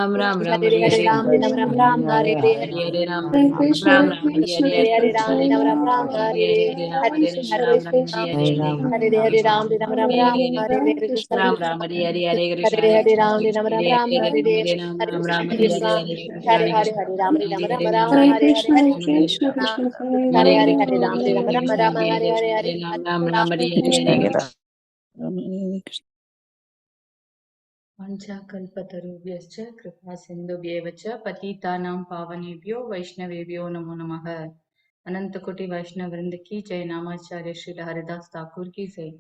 Ram Ram Ram Hare Hare Hare Ram Hare Ram Ram Ram Hare Hare Hare Hare Ram Hare Ram Krishna, Ram Hare Ram Hare Krishna, Hare Hare Krishna Ram Hare Ram Krishna, Ram Ram Hare Hare Hare Hare Hare Ram Hare Hare Krishna Ram Hare Ram Krishna Hare Hare Hare Hare Ram Ram Ram Hare Ram Hare Hare Hare Krishna Ram Ram Hare Hare Hare Krishna Hare Hare Hare Krishna Ram Ram Ram Hare Ram Hare Hare Hare Hare Hare Ram Krishna Ram Hare Hare Krishna Hare Krishna Hare Hare Hare Hare Ram Ram Hare Ram Ram Hare Hare Hare Krishna, Hare Hare Krishna Krishna, Krishna Hare Hare Hare Hare Rama, Hare Ram Rama Ram Hare Ram Krishna Ram Hare. Hare Hare Hare Ram Ram Hare Hare Hare Krishna, Hare Hare Rama, Hare Krishna. Vanchakalpatarubhyascha kripa sindhubhyeva cha patitanam pavanebhyo vaishnavebhyo namo namah. Anantakoti Vaishnav वृंद की जय। नामाचार्य श्री हरिदास ठाकुर की जय।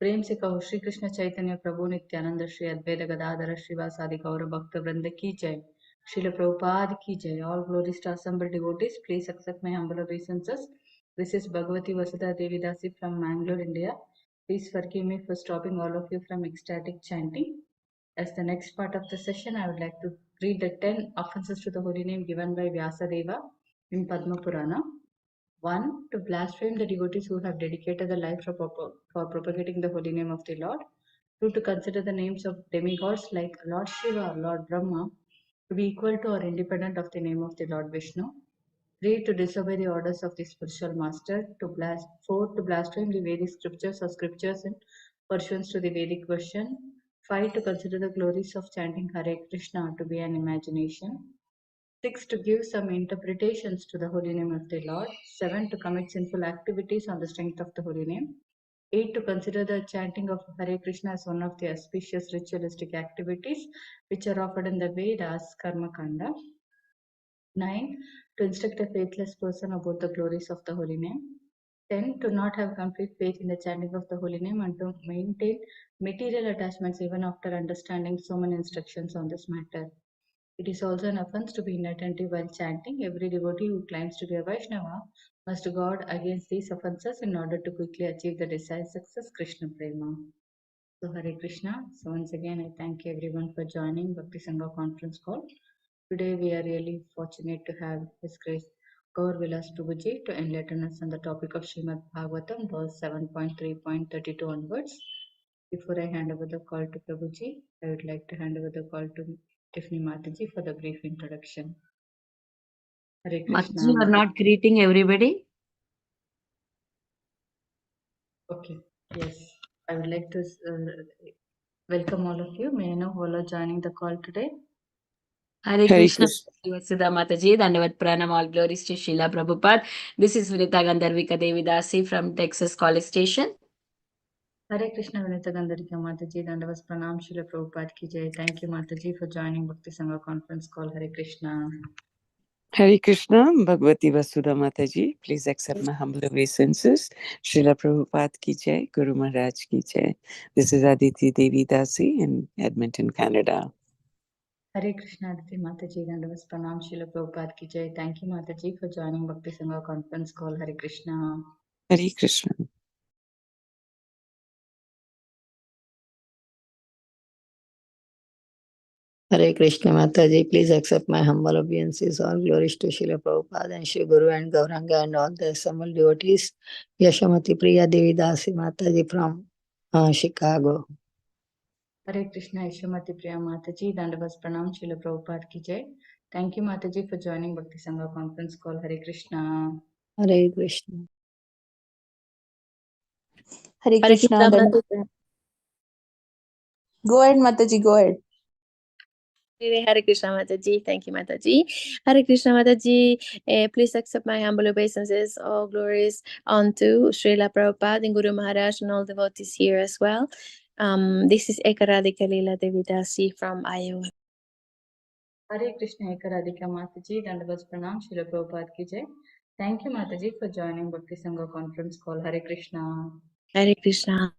प्रेम से कहो श्री कृष्ण चैतन्य प्रभु नित्यानंद श्री अद्वैत गदाधर श्रीवासादि गौर भक्त वृंद की जय। श्रील प्रभुपाद की जय। All glories to assembled devotees, please accept my humble obeisances. This is Bhagavati Vasudha Devi Dasi from Mangalore, India. Please forgive me for stopping all of you from ecstatic chanting. As the next part of the session, I would like to read the 10 offenses to the holy name given by Vyasadeva in Padma Purana. 1. To blaspheme the devotees who have dedicated their life for propagating the holy name of the Lord. 2. To consider the names of demigods like Lord Shiva or Lord Brahma to be equal to or independent of the name of the Lord Vishnu. 3. To disobey the orders of the spiritual master. 4. To blaspheme the Vedic scriptures or scriptures in pursuance to the Vedic version. 5. To consider the glories of chanting Hare Krishna to be an imagination. 6. To give some interpretations to the holy name of the Lord. 7. To commit sinful activities on the strength of the holy name. 8. To consider the chanting of Hare Krishna as one of the auspicious ritualistic activities which are offered in the Vedas, Karma Kanda. 9. To instruct a faithless person about the glories of the holy name. 10. To not have complete faith in the chanting of the holy name and to maintain material attachments even after understanding so many instructions on this matter. It is also an offense to be inattentive while chanting. Every devotee who claims to be a Vaishnava must guard against these offenses in order to quickly achieve the desired success, Krishna Prema. So Hare Krishna. So once again, I thank everyone for joining Bhakti Sangha conference call. Today we are really fortunate to have His Grace Gaur Vilas Prabhuji to enlighten us on the topic of Srimad Bhagavatam, verse 7.3.32 onwards. Before I hand over the call to Prabhuji, I would like to hand over the call to Tiffany Mataji for the brief introduction. Hare Krishna. Mataji, you are not greeting everybody? Okay, yes. I would like to welcome all of you. May I know who all are joining the call today? Hare Hare Krishna, Krishna. Vasudha Mataji, Dandavat Pranam, all glories to Srila Prabhupada. This is Vinita Gandharvika Devi Dasi from Texas College Station. Hare Krishna, Vinita Gandharvika Mataji, Dandavas Pranam, Srila Prabhupada ki jai. Thank you, Mataji, for joining Bhakti Sangha conference call. Hare Krishna. Hare Krishna, Bhagavati Vasudha Mataji. Please accept my humble obeisances. Srila Prabhupada ki jai, Guru Maharaj ki jai. This is Aditi Devi Dasi in Edmonton, Canada. Hare Krishna, Aditi Mataji, Dandavas Pranam, Srila Prabhupada ki jai. Thank you, Mataji, for joining Bhakti Sangha conference call. Hare Krishna. Hare Krishna. Hare Krishna Mataji, please accept my humble obeisances. All glories to Srila Prabhupada and Shri Guru and Gauranga and all the assembled devotees. Yashamati Priya Devi Dasi Mataji from Chicago. Hare Krishna, Ishamati Priya Mataji, Dandavas Pranam, Srila Prabhupada ki jai. Thank you, Mataji, for joining Bhakti Sangha conference call. Hare Krishna. Hare Krishna. Hare Krishna. Go ahead, Mataji, go ahead. Hare Krishna Mataji, thank you Mataji. Hare Krishna Mataji, please accept my humble obeisances. All glories unto Srila Prabhupada and Guru Maharaj and all devotees here as well. This is Ekaradika Leela Devidasi from Iowa. Hare Krishna, Ekaradika Mataji, Dandavas Pranam, Srila Prabhupada ki jai. Thank you, Mataji, for joining Bhakti Sangha conference call. Hare Krishna. Hare Krishna.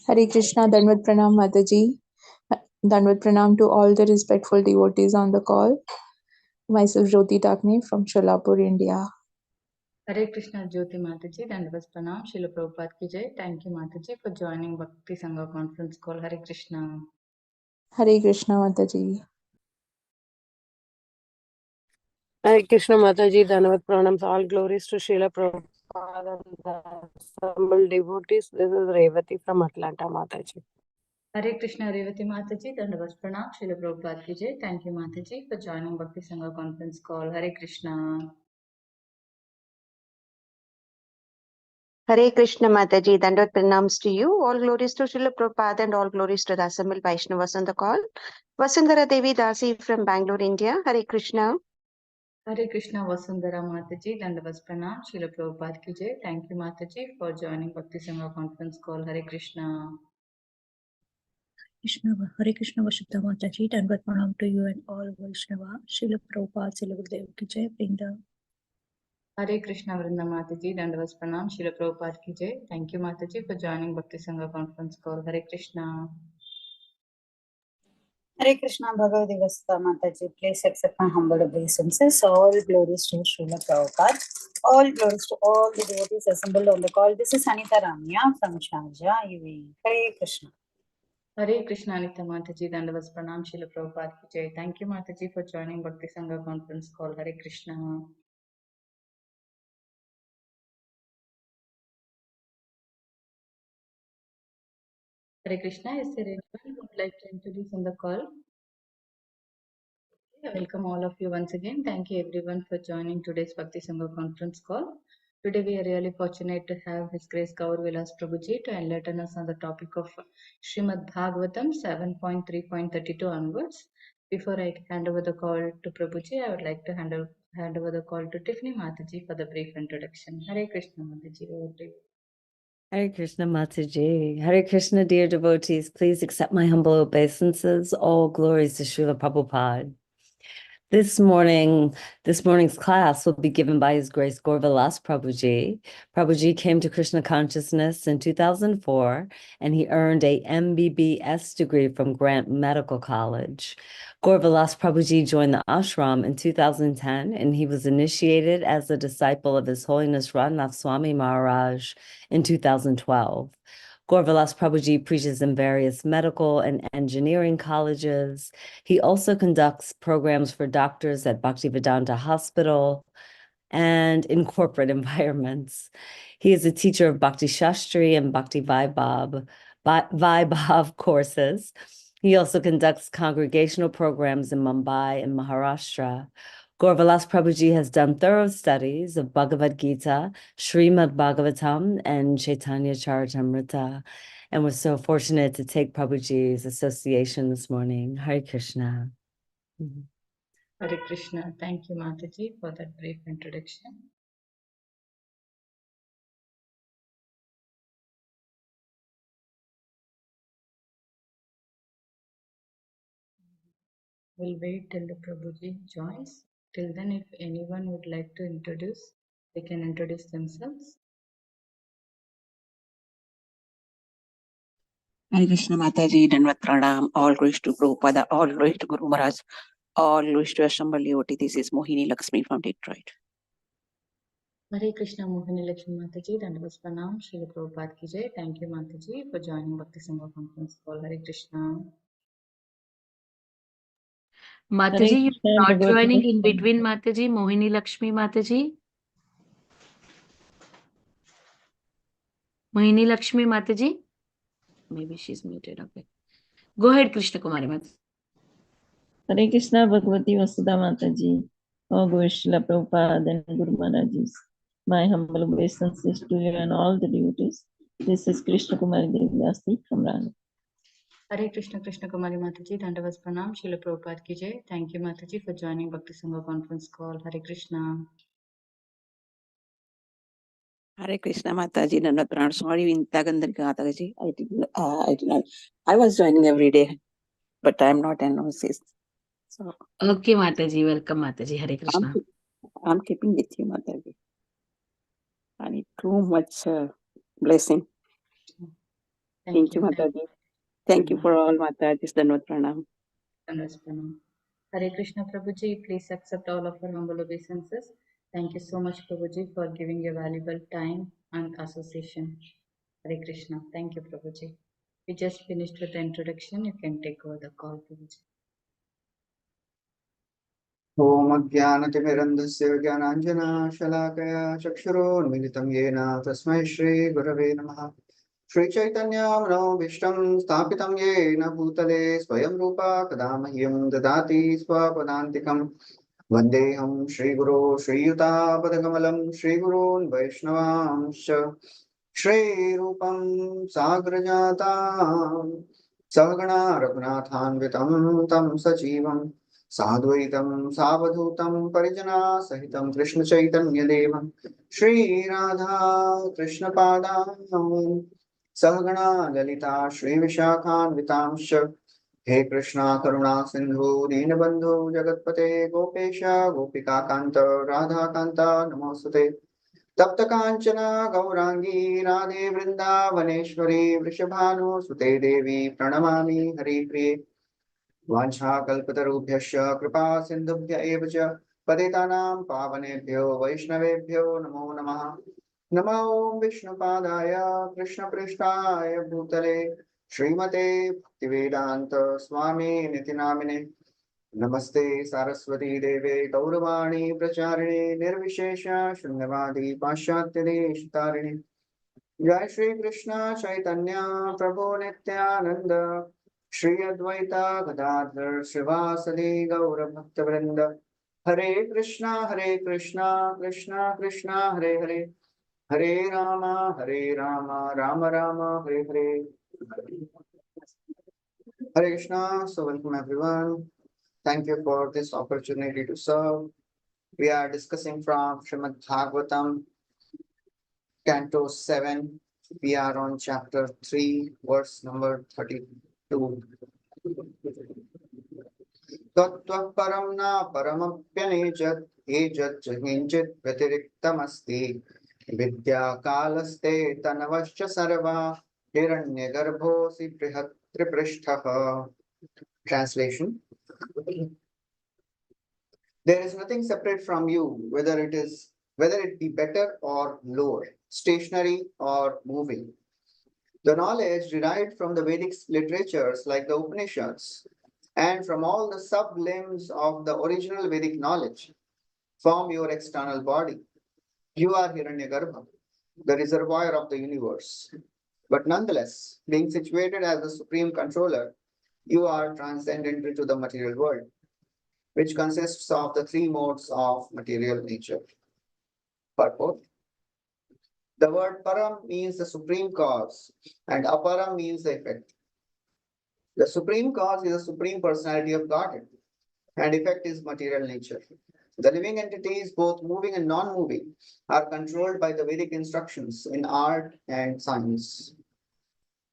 Hare Krishna, Dandavat Pranam Mataji. Dandavat Pranam to all the respectful devotees on the call. Myself Jyoti Takne from Sholapur, India. Hare Krishna, Jyoti Mataji, Dandavas Pranam, Srila Prabhupada ki jai. Thank you, Mataji, for joining Bhakti Sangha conference call. Hare Krishna. Hare Krishna Mataji. Hare Krishna Mataji, Dhanavat Pranams, all glories to Srila Prabhupada. Prabhupada and the assembled devotees. This is Revati from Atlanta, Mataji. Hare Krishna Revati Mataji, Dandavat Pranam, Srila Prabhupada ki jai. Thank you Mataji for joining Bhakti Sangha conference call. Hare Krishna. Hare Krishna Mataji, Dandavat pranams to you. All glories to Srila Prabhupada and all glories to the assembled Vaishnavas on the call. Vasundhara Devi Dasi from Bangalore, India. Hare Krishna. Hare Krishna Vasundhara Mataji, Dandavat Pranam, Srila Prabhupada ki jai. Thank you Mataji for joining Bhakti Sangha conference call. Hare Krishna. Krishna, Hare Krishna Vasudha Mataji, Dandavat Pranam to you and all Vaishnava, Srila Prabhupada, Srila Gurudev ki jai, Vrinda. Hare Krishna Vrinda Mataji, Dandavat Pranam, Srila Prabhupada ki jai. Thank you Mataji for joining Bhakti Sangha conference call. Hare Krishna. Hare Krishna Bhagavati Vasudha Mataji, please accept my humble obeisances. All glories to Srila Prabhupada. All glories to all the devotees assembled on the call. This is Anita Ramya from Sharjah, UAE. Hare Krishna. Hare Krishna Anita Mataji, Dandavat Pranam, Srila Prabhupada ki jai. Thank you Mataji for joining Bhakti Sangha conference call. Hare Krishna. Hare Krishna, is there anyone who would like to introduce on the call? I welcome all of you once again. Thank you everyone for joining today's Bhakti Sangha conference call. Today we are really fortunate to have His Grace Gaur Vilas Prabhuji to enlighten us on the topic of Srimad Bhagavatam 7.3.32 onwards. Before I hand over the call to Prabhuji, I would like to hand over the call to Tiffany Mataji for the brief introduction. Hare Krishna Mataji, over to you. Hare Krishna Mataji. Hare Krishna, dear devotees, please accept my humble obeisances. All glories to Srila Prabhupada. This morning's class will be given by His Grace Gaur Vilas Prabhuji. Prabhuji came to Krishna consciousness in 2004, and he earned a MBBS degree from Grant Medical College. Gaur Vilas Prabhuji joined the ashram in 2010, and he was initiated as a disciple of His Holiness Radhanath Swami Maharaj in 2012. Gaur Vilas Prabhuji preaches in various medical and engineering colleges. He also conducts programs for doctors at Bhaktivedanta Hospital and in corporate environments. He is a teacher of Bhakti Shastri and Bhakti Vaibhav courses. He also conducts congregational programs in Mumbai and Maharashtra. Gaur Vilas Prabhuji has done thorough studies of Bhagavad Gita, Srimad Bhagavatam, and Chaitanya Charitamrita. And we're so fortunate to take Prabhuji's association this morning. Hare Krishna. Hare Krishna. Thank you Mataji for that brief introduction. We'll wait till the Prabhuji joins. Till then, if anyone would like to introduce, they can introduce themselves. Hare Krishna Mataji, Dandavat Pranam, all glories to Prabhupada, all glories to Guru Maharaj, all glories to Assembled devotee. This is Mohini Lakshmi from Detroit. Hare Krishna Mohini Lakshmi Mataji, Dandavat Pranam, Srila Prabhupada ki jai. Thank you Mataji for joining Bhakti Sangha conference call. Hare Krishna. Mataji, you're Krishna, not Bhagavati joining in Vasudha. between, Mataji. Mohini Lakshmi Mataji. Mohini Lakshmi Mataji. Maybe she's muted. Okay. Go ahead, Krishna Kumari Mataji. Hare Krishna Bhagavati Vasudha Mataji, all glories to Srila Prabhupada and Guru Maharaj. My humble obeisances to you and all the devotees. This is Krishna Kumari Devi from Rana. Hare Krishna Krishna Kumari Mataji, Dandavat Pranam, Srila Prabhupada ki jai. Thank you Mataji for joining Bhakti Sangha conference call. Hare Krishna. Hare Krishna Mataji, Dandavat Pranam. Sorry, Vinta Gandharika Mataji. I did not. I was joining every day, but I am not an overseas. So Okay, Mataji. Welcome, Mataji. Hare Krishna. I'm keeping with you, Mataji. I need too much blessing. Thank you, Mataji. Thank you for all Mataji's Dandavat Pranam. Dandavat Pranam. Hare Krishna Prabhuji, please accept all of our humble obeisances. Thank you so much Prabhuji for giving your valuable time and association. Hare Krishna. Thank you Prabhuji. We just finished with the introduction. You can take over the call Prabhuji. ॐ अज्ञानतिमिरन्धस्य ज्ञानाञ्जनशलाकया चक्षुरोन्मिलितं येन तस्मै श्रीगुरवे नमः। श्रीचैतन्यमनोभीष्टं स्थापितं येन भूतले स्वयं रूपा कदा मह्यं ददाति स्वपदान्तिकम्। वन्देऽहं श्रीगुरो श्रीयुतापदकमलं श्रीगुरून् वैष्णवांश्च श्रीरूपं साग्रजातां सहगणा रघुनाथान्वितं तं सजीवं साद्वैतं सावधूतं परिजना सहितं कृष्णचैतन्यदेवं श्रीराधा कृष्णपादान् सहगणा ललिता श्रीविशाखान्वितांश्च हे कृष्णा करुणा सिंधु दीनबंधु जगतपते गोपेश गोपिकाकांत राधाकांत नमोस्तुते तप्त कांचना गौरांगी राधे वृंदावनेश्वरी वृषभानुसुते देवी प्रणमामि हरिप्रिये वाञ्छाकल्पतरुभ्यश्च कृपा सिन्धुभ्य एव च पतितानां पावनेभ्यो वैष्णवेभ्यो नमो नमः। नमो विष्णुपादाय कृष्णपृष्ठाय भूतले श्रीमते भक्तिवेदान्त स्वामी निति नामिने नमस्ते सारस्वती देवे गौरवाणी प्रचारिणे निर्विशेष शून्यवादी पाश्चात्य देशतारिणे जय श्री कृष्ण चैतन्य प्रभु नित्यानंद श्री अद्वैता गदाधर श्रीवासदि गौर भक्त वृंद हरे Krishna Krishna Krishna Hare Hare Hare Ram Ram Ram Hare Hare Hare Krishna. So welcome everyone. Thank you for this opportunity to serve. We are discussing from Srimad Bhagavatam, Canto 7. We are on chapter 3, verse number 32. तत्त्वः परं न परमप्यनेजत् एजत् च किञ्चित् व्यतिरिक्तमस्ति विद्या कालस्ते तनवश्च सर्वा हिरण्यगर्भोऽसि बृहत् त्रिपृष्ठः। Translation: There is nothing separate from you, whether it be better or lower, stationary or moving. The knowledge derived from the Vedic literatures like the Upanishads and from all the sub-limbs of the original Vedic knowledge form your external body. You are Hiranyagarbha, the reservoir of the universe. But nonetheless, being situated as the supreme controller, you are transcendent into the material world, which consists of the three modes of material nature. Purport: The word param means the supreme cause, and aparam means the effect. The supreme cause is the supreme personality of Godhead, and effect is material nature. The living entities, both moving and non-moving, are controlled by the Vedic instructions in art and science.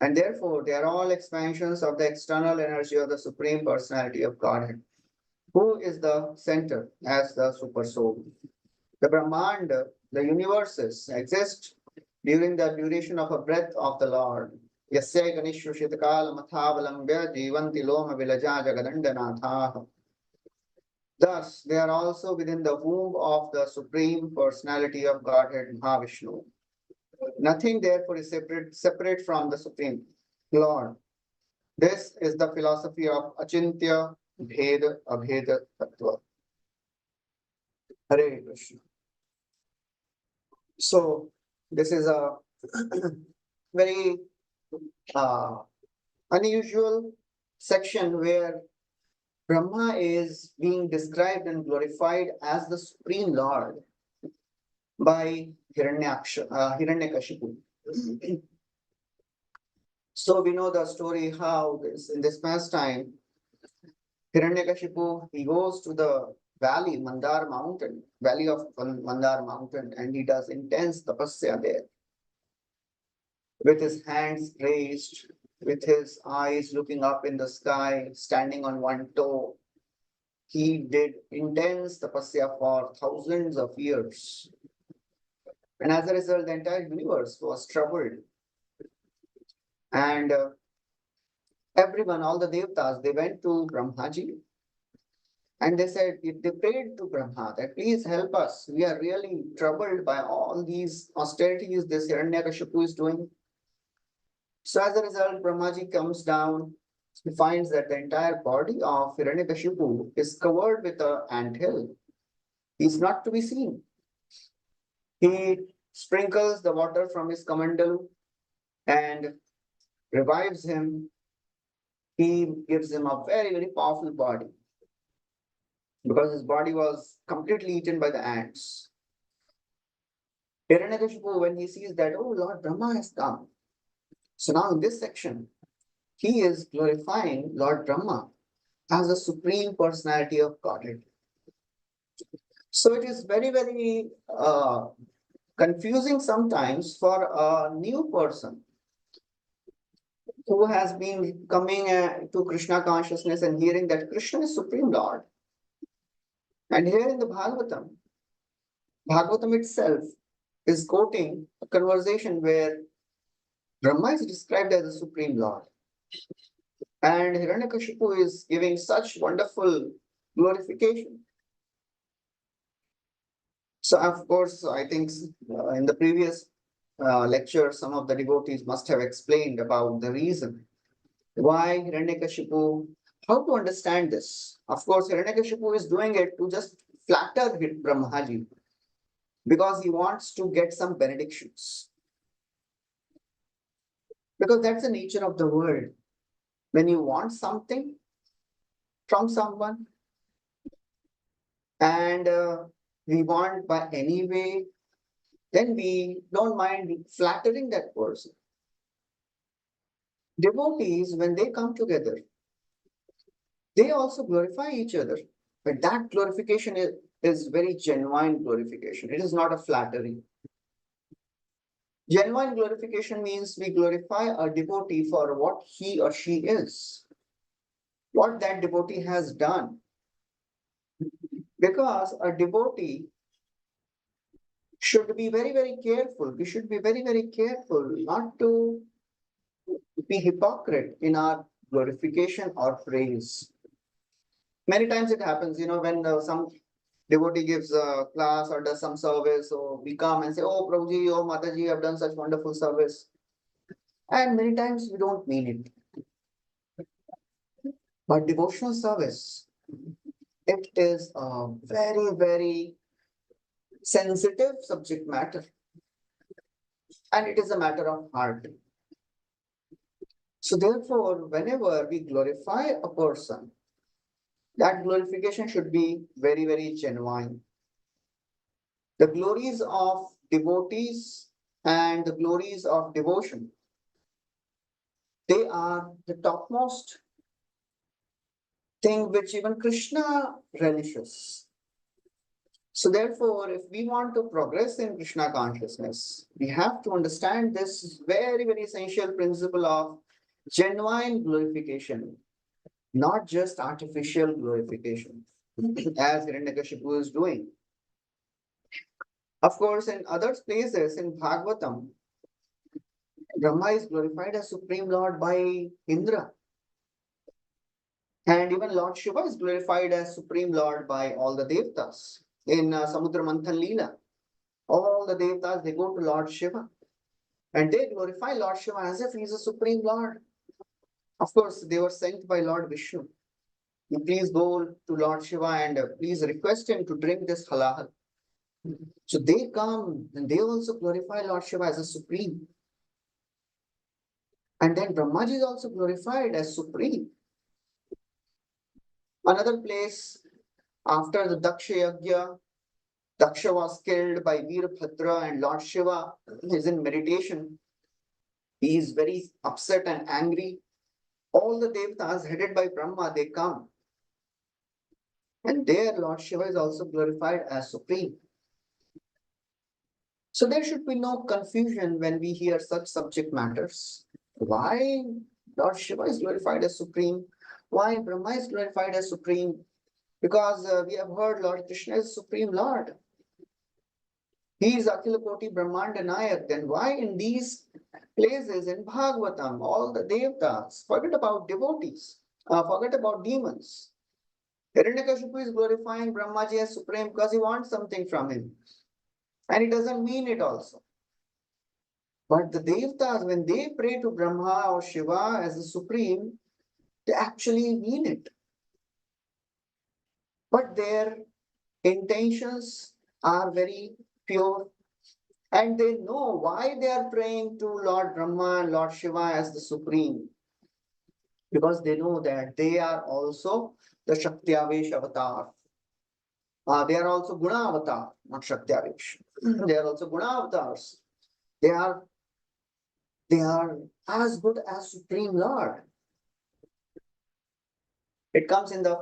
And therefore, they are all expansions of the external energy of the Supreme Personality of Godhead, who is the center as the Super Soul. The Brahmanda, the universes, exist during the duration of a breath of the Lord. Yasya Ganeshu Shitakala Mathavalambya Jivanti Loma Vilaja Jagadandanathah. Thus, they are also within the womb of the Supreme Personality of Godhead, Mahavishnu. Nothing therefore is separate from the Supreme Lord. This is the philosophy of Achintya Bheda Abheda Tattva. Hare Krishna. So, this is a very unusual section where Brahma is being described and glorified as the Supreme Lord by Hiranyakashipu. So we know the story how in this pastime, Hiranyakashipu, he goes to the valley, Mandar mountain, valley of Mandar mountain, and he does intense tapasya there. With his hands raised, with his eyes looking up in the sky, standing on one toe, he did intense tapasya for thousands of years. And as a result, the entire universe was troubled. And everyone, all the devtas, they went to Brahmaji. And they said, they prayed to Brahma that please help us. We are really troubled by all these austerities this Hiranyakashipu is doing. So as a result, Brahmaji comes down he finds that the entire body of Hiranyakashipu is covered with an anthill. He is not to be seen. He sprinkles the water from his kamandalu and revives him. He gives him a very, very powerful body because his body was completely eaten by the ants. Hiranyakashipu, when he sees that, oh, Lord Brahma has come. So now in this section, he is glorifying Lord Brahma as the supreme personality of Godhead. So it is very, very confusing sometimes for a new person who has been coming to Krishna consciousness and hearing that Krishna is Supreme Lord. And here in the Bhagavatam itself is quoting a conversation where Brahma is described as the Supreme Lord. And Hiranyakashipu is giving such wonderful glorification. So, of course, I think in the previous lecture, some of the devotees must have explained about the reason why Hiranyakashipu, how to understand this. Of course, Hiranyakashipu is doing it to just flatter Brahmaji because he wants to get some benedictions. Because that's the nature of the world. When you want something from someone and we want by any way, then we don't mind flattering that person. Devotees, when they come together, they also glorify each other. But that glorification is very genuine glorification. It is not a flattery. Genuine glorification means we glorify a devotee for what he or she is, what that devotee has done. Because a devotee should be very, very careful. We should be very, very careful not to be hypocrite in our glorification or praise. Many times it happens, when some devotee gives a class or does some service, so we come and say, oh, Prabhuji, oh, Mataji, I've done such wonderful service. And many times we don't mean it. But devotional service, it is a very, very sensitive subject matter. And it is a matter of heart. So therefore, whenever we glorify a person, that glorification should be very, very genuine. The glories of devotees and the glories of devotion, they are the topmost thing which even Krishna relishes. So therefore, if we want to progress in Krishna consciousness, we have to understand this very, very essential principle of genuine glorification, not just artificial glorification, as Hiranyakashipu is doing. Of course, in other places in Bhagavatam, Brahma is glorified as Supreme Lord by Indra. And even Lord Shiva is glorified as Supreme Lord by all the Devtas. In Samudra Manthan Leela, all the Devtas, they go to Lord Shiva. And they glorify Lord Shiva as if he is a Supreme Lord. Of course, they were sent by Lord Vishnu. You please go to Lord Shiva and please request him to drink this halal. So they come and they also glorify Lord Shiva as a supreme. And then Brahmaji is also glorified as supreme. Another place, after the Daksha Yagya, Daksha was killed by Veerabhadra and Lord Shiva is in meditation. He is very upset and angry. All the Devtas headed by Brahma, they come. And there Lord Shiva is also glorified as supreme. So there should be no confusion when we hear such subject matters. Why Lord Shiva is glorified as supreme? Why Brahma is glorified as supreme? Because we have heard Lord Krishna is Supreme Lord. He is Akhila Koti Brahmanda Nayak. Then why in these places in Bhagavatam, all the Devtas, forget about devotees, forget about demons. Hiranyakashipu is glorifying Brahmaji as supreme because he wants something from him. And he doesn't mean it also. But the Devtas, when they pray to Brahma or Shiva as the supreme, They actually mean it. But their intentions are very pure, and they know why they are praying to Lord Brahma and Lord Shiva as the Supreme. Because they know that they are also the Shakti-Avesh avatar. They are also Guna avatar, not Shakti-Avesh. They are also Guna avatars. They are as good as Supreme Lord. It comes in the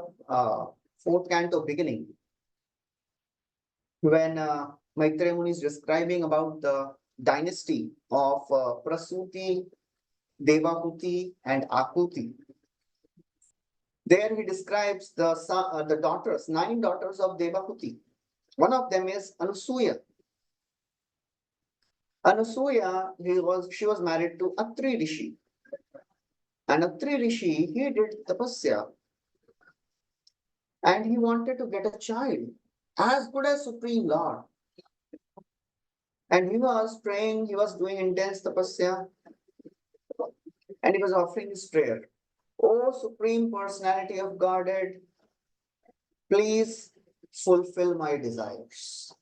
fourth canto beginning, when Maitreya Muni is describing about the dynasty of Prasuti, Devahuti, and Akuti. There he describes the daughters, 9 daughters of Devahuti. One of them is Anusuya. Anusuya, she was married to Atri Rishi. And Atri Rishi, he did tapasya, and he wanted to get a child as good as Supreme Lord. And he was praying, he was doing intense tapasya, and he was offering his prayer. O Supreme Personality of Godhead, please fulfill my desires.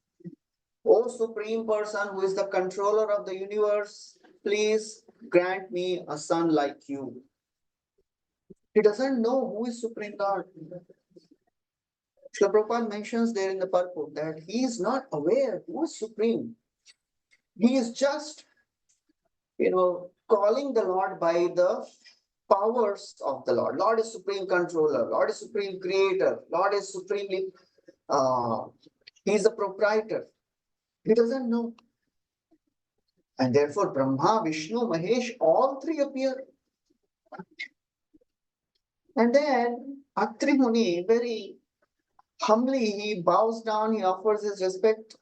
O Supreme Person who is the controller of the universe, please grant me a son like you. He doesn't know who is Supreme Lord. Srila Prabhupada mentions there in the purport that he is not aware who is Supreme. He is just, calling the Lord by the powers of the Lord. Lord is Supreme Controller. Lord is Supreme Creator. Lord is supremely, he is the proprietor. He doesn't know. And therefore Brahma, Vishnu, Mahesh, all 3 appear. And then Atri Muni, very humbly, he bows down, he offers his respect.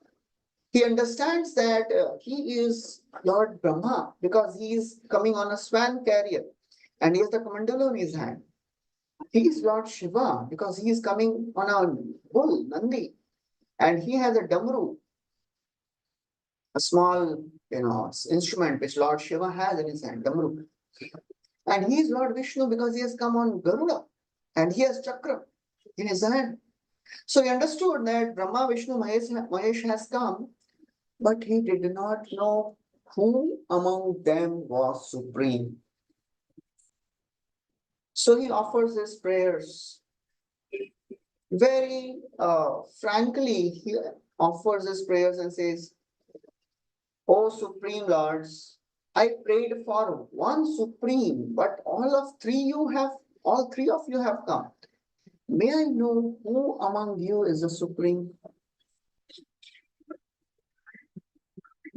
He understands that he is Lord Brahma because he is coming on a swan carrier and he has the kamandala in his hand. He is Lord Shiva because he is coming on a bull, Nandi, and he has a damru, a small, instrument which Lord Shiva has in his hand, damru. And he is Lord Vishnu because he has come on Garuda and he has chakra in his hand. So he understood that Brahma, Vishnu, Mahesh has come, but he did not know who among them was supreme. So he offers his prayers. Very frankly, he offers his prayers and says, O Supreme Lords, I prayed for one Supreme, but all 3 of you have come. May I know who among you is the Supreme?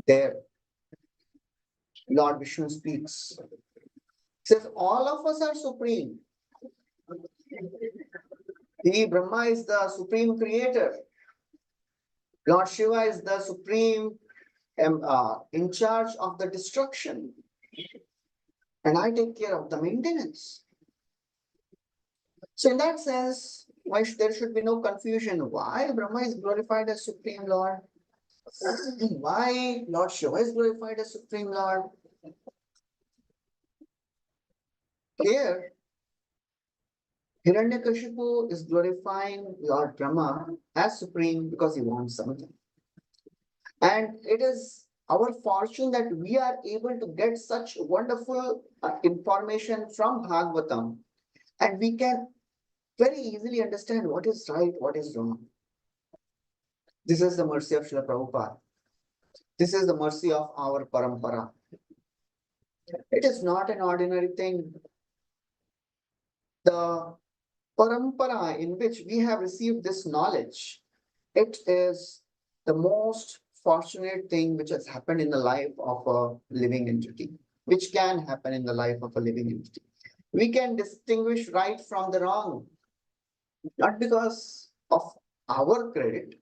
There, Lord Vishnu speaks. He says, all of us are Supreme. Brahma is the Supreme Creator. Lord Shiva is the Supreme in charge of the destruction. And I take care of the maintenance. So in that sense, there should be no confusion. Why Brahma is glorified as Supreme Lord? Why Lord Shiva is glorified as Supreme Lord? Here, Hiranyakashipu is glorifying Lord Brahma as Supreme because he wants something. And it is our fortune that we are able to get such wonderful information from Bhagavatam, and we can very easily understand what is right, what is wrong. This is the mercy of Srila Prabhupada. This is the mercy of our parampara. It is not an ordinary thing. The parampara in which we have received this knowledge, it is the most fortunate thing which has happened in the life of a living entity, which can happen in the life of a living entity. We can distinguish right from the wrong, not because of our credit,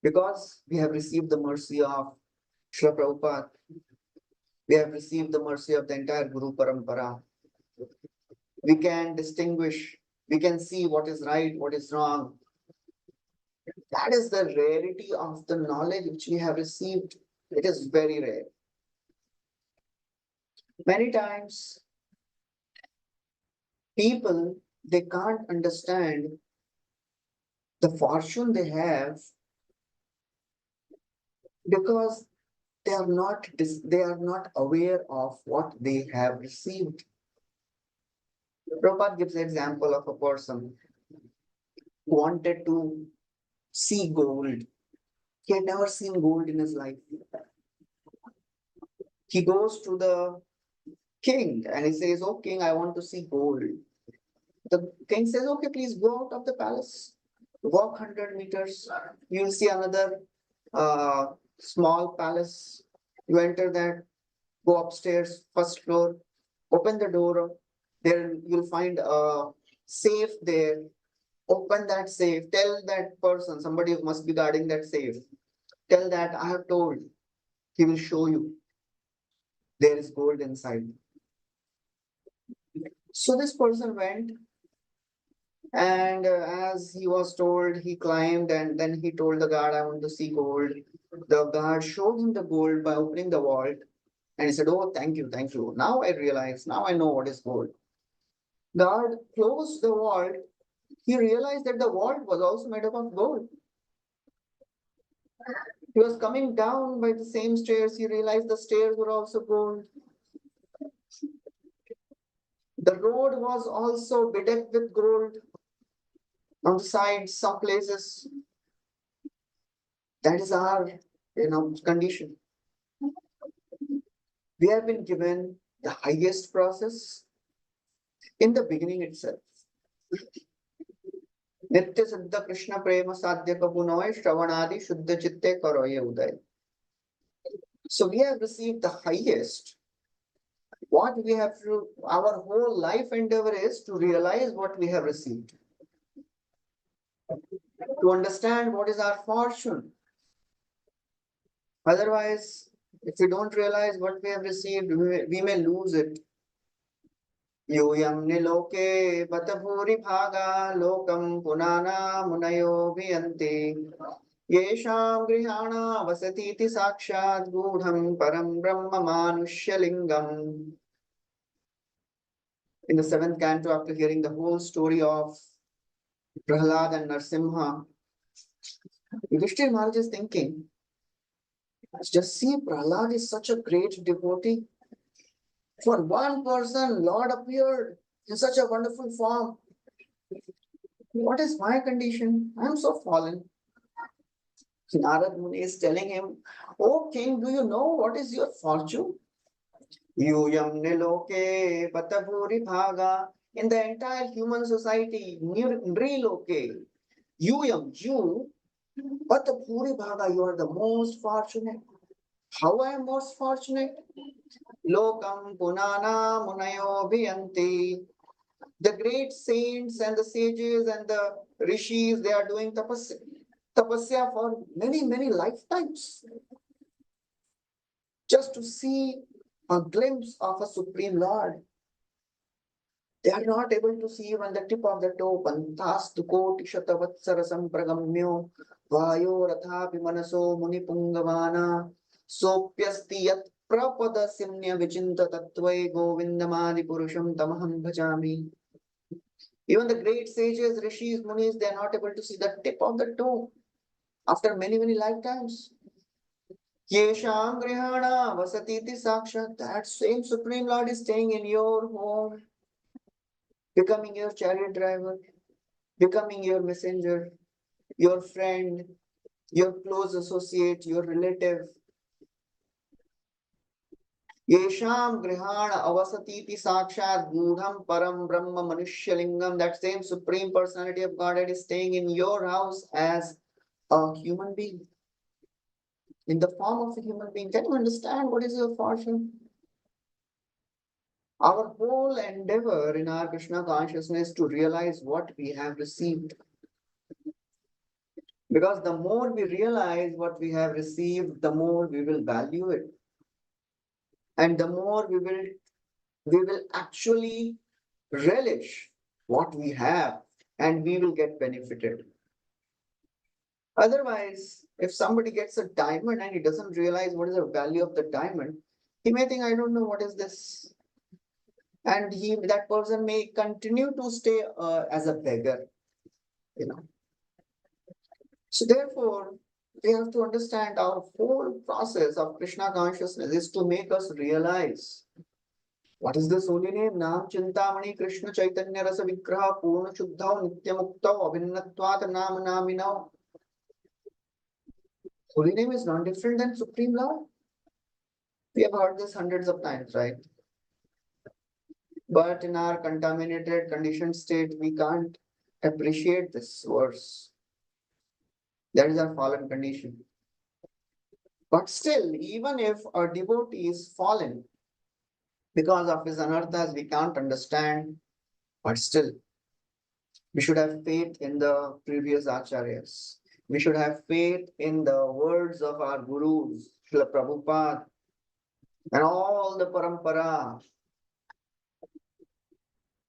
because we have received the mercy of Srila Prabhupada. We have received the mercy of the entire Guru Parampara. We can distinguish, we can see what is right, what is wrong. That is the rarity of the knowledge which we have received. It is very rare. Many times, people, they can't understand the fortune they have because they are not aware of what they have received. Prabhupada gives an example of a person who wanted to see gold. He had never seen gold in his life. He goes to the king and he says, "Oh king, I want to see gold." The king says, "Okay, please go out of the palace, walk 100 meters. You'll see another small palace. You enter that, go upstairs, first floor, open the door. There you'll find a safe there. Open that safe. Tell that person, somebody who must be guarding that safe. Tell that I have told. He will show you. There is gold inside." So this person went, and as he was told, he climbed and then he told the guard, "I want to see gold." The guard showed him the gold by opening the vault, and he said, "Oh, thank you, thank you. Now I realize, now I know what is gold." Guard closed the vault. He realized that the vault was also made up of gold. He was coming down by the same stairs. He realized the stairs were also gold. The road was also bedecked with gold on the sides, some places. That is our, condition. We have been given the highest process in the beginning itself. Nitya Siddha Krishna Prema Sadhya Kapunoy Shravanadi Shuddha Chitte Karoye Uday. So we have received the highest. What we have to, our whole life endeavor is to realize what we have received. To understand what is our fortune. Otherwise, if we don't realize what we have received, we may lose it. Yoyam niloke batapuri bhaga lokam punana munayo viyanti yesham grihana vasatiti sakshat gudham param brahma manushya lingam. In the 7th canto, after hearing the whole story of Prahlad and Narsimha, Yudhishthir Maharaj is thinking, just see, Prahlad is such a great devotee. For one person, Lord appeared in such a wonderful form. What is my condition? I am so fallen. Narad Muni is telling him, "Oh king, do you know what is your fortune? Yuyam niloke patapuri bhaga." In the entire human society, Nriloke, Yuyam, you, patapuri bhaga, you are the most fortunate. How I am most fortunate? Lokam punana munayo bhiyanti. The great saints and the sages and the rishis, they are doing tapasya for many, many lifetimes. Just to see a glimpse of a Supreme Lord. They are not able to see even the tip of the toe. Pantastu koti shatavatsarasam pragamyo vayo rathapi manaso munipungavana sopyasti yat prapada simnya vichinta tattvai govindamadi purusham tamaham bhajami. Even the great sages, rishis, munis, they are not able to see the tip of the toe after many, many lifetimes. Yesham grihana vasatiti sakshat. That same Supreme Lord is staying in your home, becoming your chariot driver, becoming your messenger, your friend, your close associate, your relative. Yesham grihana avasatiti sakshat gudham param brahma manushyalingam. That same Supreme Personality of Godhead is staying in your house as a human being. In the form of a human being. Can you understand what is your fortune? Our whole endeavor in our Krishna consciousness to realize what we have received. Because the more we realize what we have received, the more we will value it. And the more we will actually relish what we have, and we will get benefited. Otherwise, if somebody gets a diamond and he doesn't realize what is the value of the diamond, he may think, "I don't know what is this." and that person may continue to stay as a beggar, So therefore, we have to understand our whole process of Krishna consciousness is to make us realize what is this holy name? Nam Chintamani Krishna Chaitanya Rasa Vigraha Purna Shuddha Nityamukta Abhinnatvat Nam Namino. Holy name is not different than Supreme Lord. We have heard this hundreds of times, right? But in our contaminated, conditioned state, we can't appreciate this verse. That is our fallen condition. But still, even if a devotee is fallen because of his anarthas, we can't understand, but still, we should have faith in the previous acharyas. We should have faith in the words of our gurus, Srila Prabhupada, and all the parampara.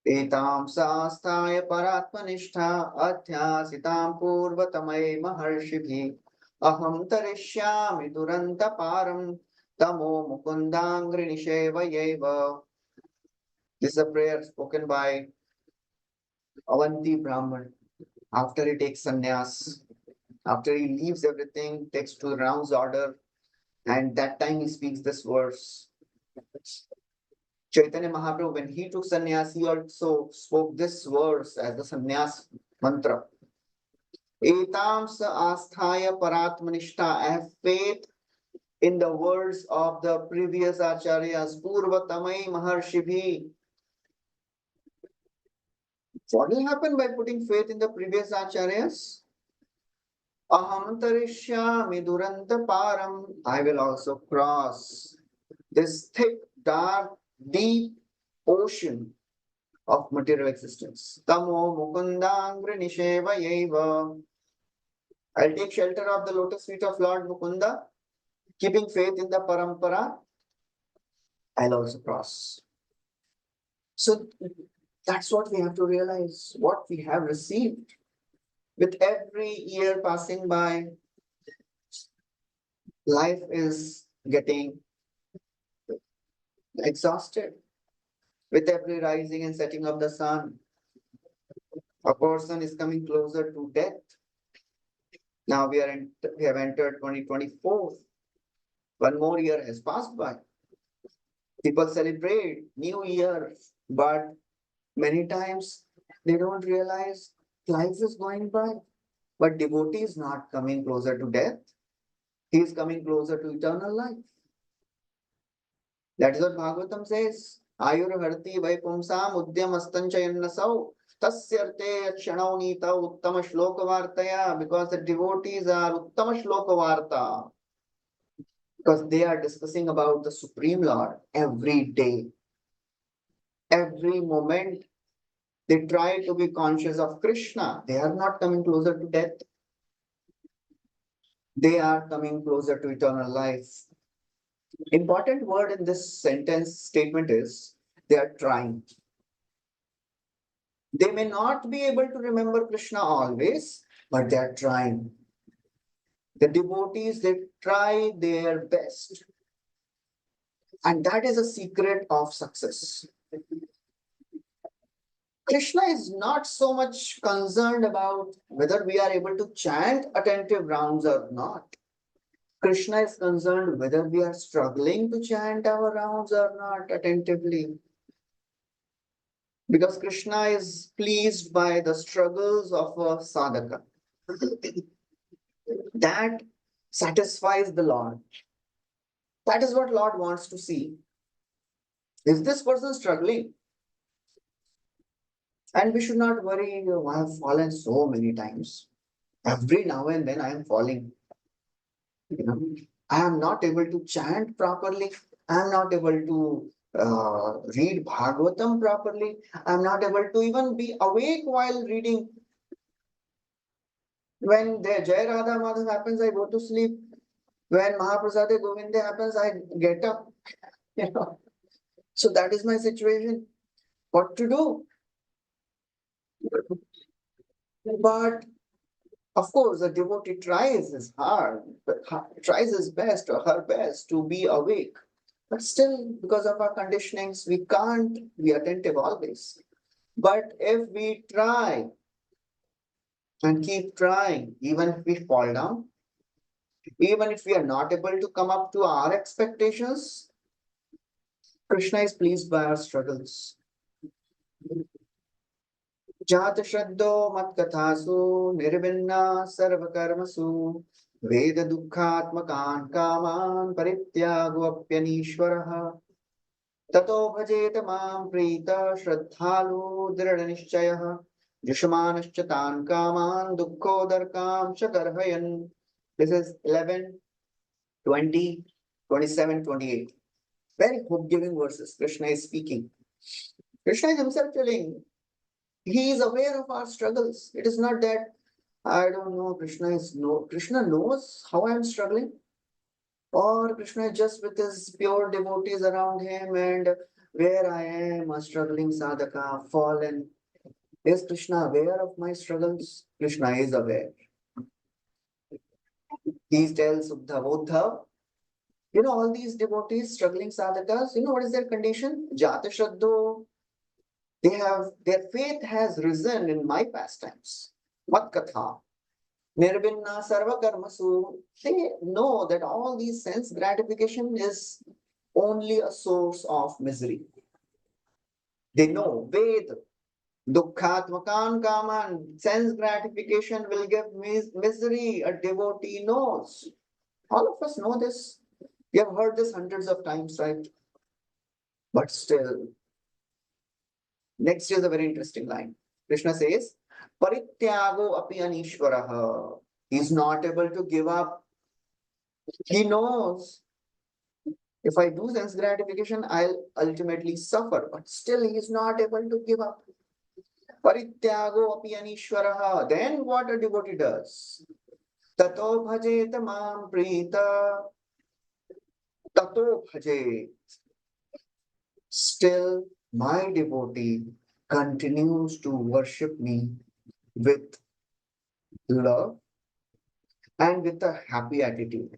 Etam sastaya paratmanishta adhyasitam purvatamay maharshibhi aham tarishyami duranta param tamo mukundangri nishevayeva. This is a prayer spoken by Avanti Brahman after he takes sannyas, after he leaves everything, takes to the rounds order, and that time he speaks this verse. Chaitanya Mahaprabhu, when he took sannyas, he also spoke this verse as the sannyas mantra. Etam sa asthaya paratmanishta. I have faith in the words of the previous acharyas, Purvatamai Maharshibhi. What will happen by putting faith in the previous acharyas? Aham tarishyami duranta param. I will also cross this thick, dark, deep ocean of material existence. Tamo mukundangri nisheva yeva. I'll take shelter of the lotus feet of Lord Mukunda, keeping faith in the parampara. I'll also cross. So that's what we have to realize, what we have received. With every year passing by, life is getting exhausted. With every rising and setting of the sun, a person is coming closer to death. Now we have entered 2024. One more year has passed by. People celebrate New Year, but many times they don't realize life is going by. But devotee is not coming closer to death. He is coming closer to eternal life. That is what Bhagavatam says. Ayur harti vaipumsam udyam astanchayannasau tasyarte kshanau nita uttama shloka vartaya. Because the devotees are uttama shloka varta. Because they are discussing about the Supreme Lord every day. Every moment they try to be conscious of Krishna. They are not coming closer to death. They are coming closer to eternal life. Important word in this sentence statement is they are trying. They may not be able to remember Krishna always, but they are trying. The devotees, they try their best. And that is a secret of success. Krishna is not so much concerned about whether we are able to chant attentive rounds or not. Krishna is concerned whether we are struggling to chant our rounds or not attentively. Because Krishna is pleased by the struggles of a sadhaka. That satisfies the Lord. That is what Lord wants to see. Is this person struggling? And we should not worry, I have fallen so many times. Every now and then I am falling. I am not able to chant properly. I am not able to read Bhagavatam properly. I am not able to even be awake while reading. When the Jai Radha Madhav happens, I go to sleep. When Mahaprasade Govinda happens, I get up. So that is my situation. What to do? But of course, the devotee tries his best or her best to be awake. But still, because of our conditionings, we can't be attentive always. But if we try and keep trying, even if we fall down, even if we are not able to come up to our expectations, Krishna is pleased by our struggles. Jata Shraddho Matkathasu Nirvinna Sarvakarmasu Veda Dukkhatmakan Kaman Parityago Apyanishwaraha Tato Bhajeta Mam Prita Shraddhalu Dridhanishchayah Jushmanashchatan Kaman Dukkhodarkam Shakarhayan. This is 11, 20, 27, 28. Very hope-giving verses. Krishna is speaking. Krishna is himself telling, he is aware of our struggles. It is not that, I don't know, Krishna knows how I am struggling. Or Krishna is just with his pure devotees around him and where I am, a struggling sadhaka, fallen. Is Krishna aware of my struggles? Krishna is aware. He tells Uddhav, you know, all these devotees, struggling sadhakas, you know what is their condition? Jata Shraddho. Their faith has risen in my pastimes. Matkatha. Nirvinna sarva karmasu. They know that all these sense gratification is only a source of misery. They know Ved, dukkhatmakan kaman, sense gratification will give misery. A devotee knows. All of us know this. We have heard this hundreds of times, right? But still, next is a very interesting line. Krishna says, Parityago api anishwaraha. He is not able to give up. He knows if I do sense gratification, I'll ultimately suffer. But still, he is not able to give up. Parityago api anishwaraha. Then what a devotee does? Tato bhajeta mam prita. Tato bhajet. Still, my devotee continues to worship me with love and with a happy attitude.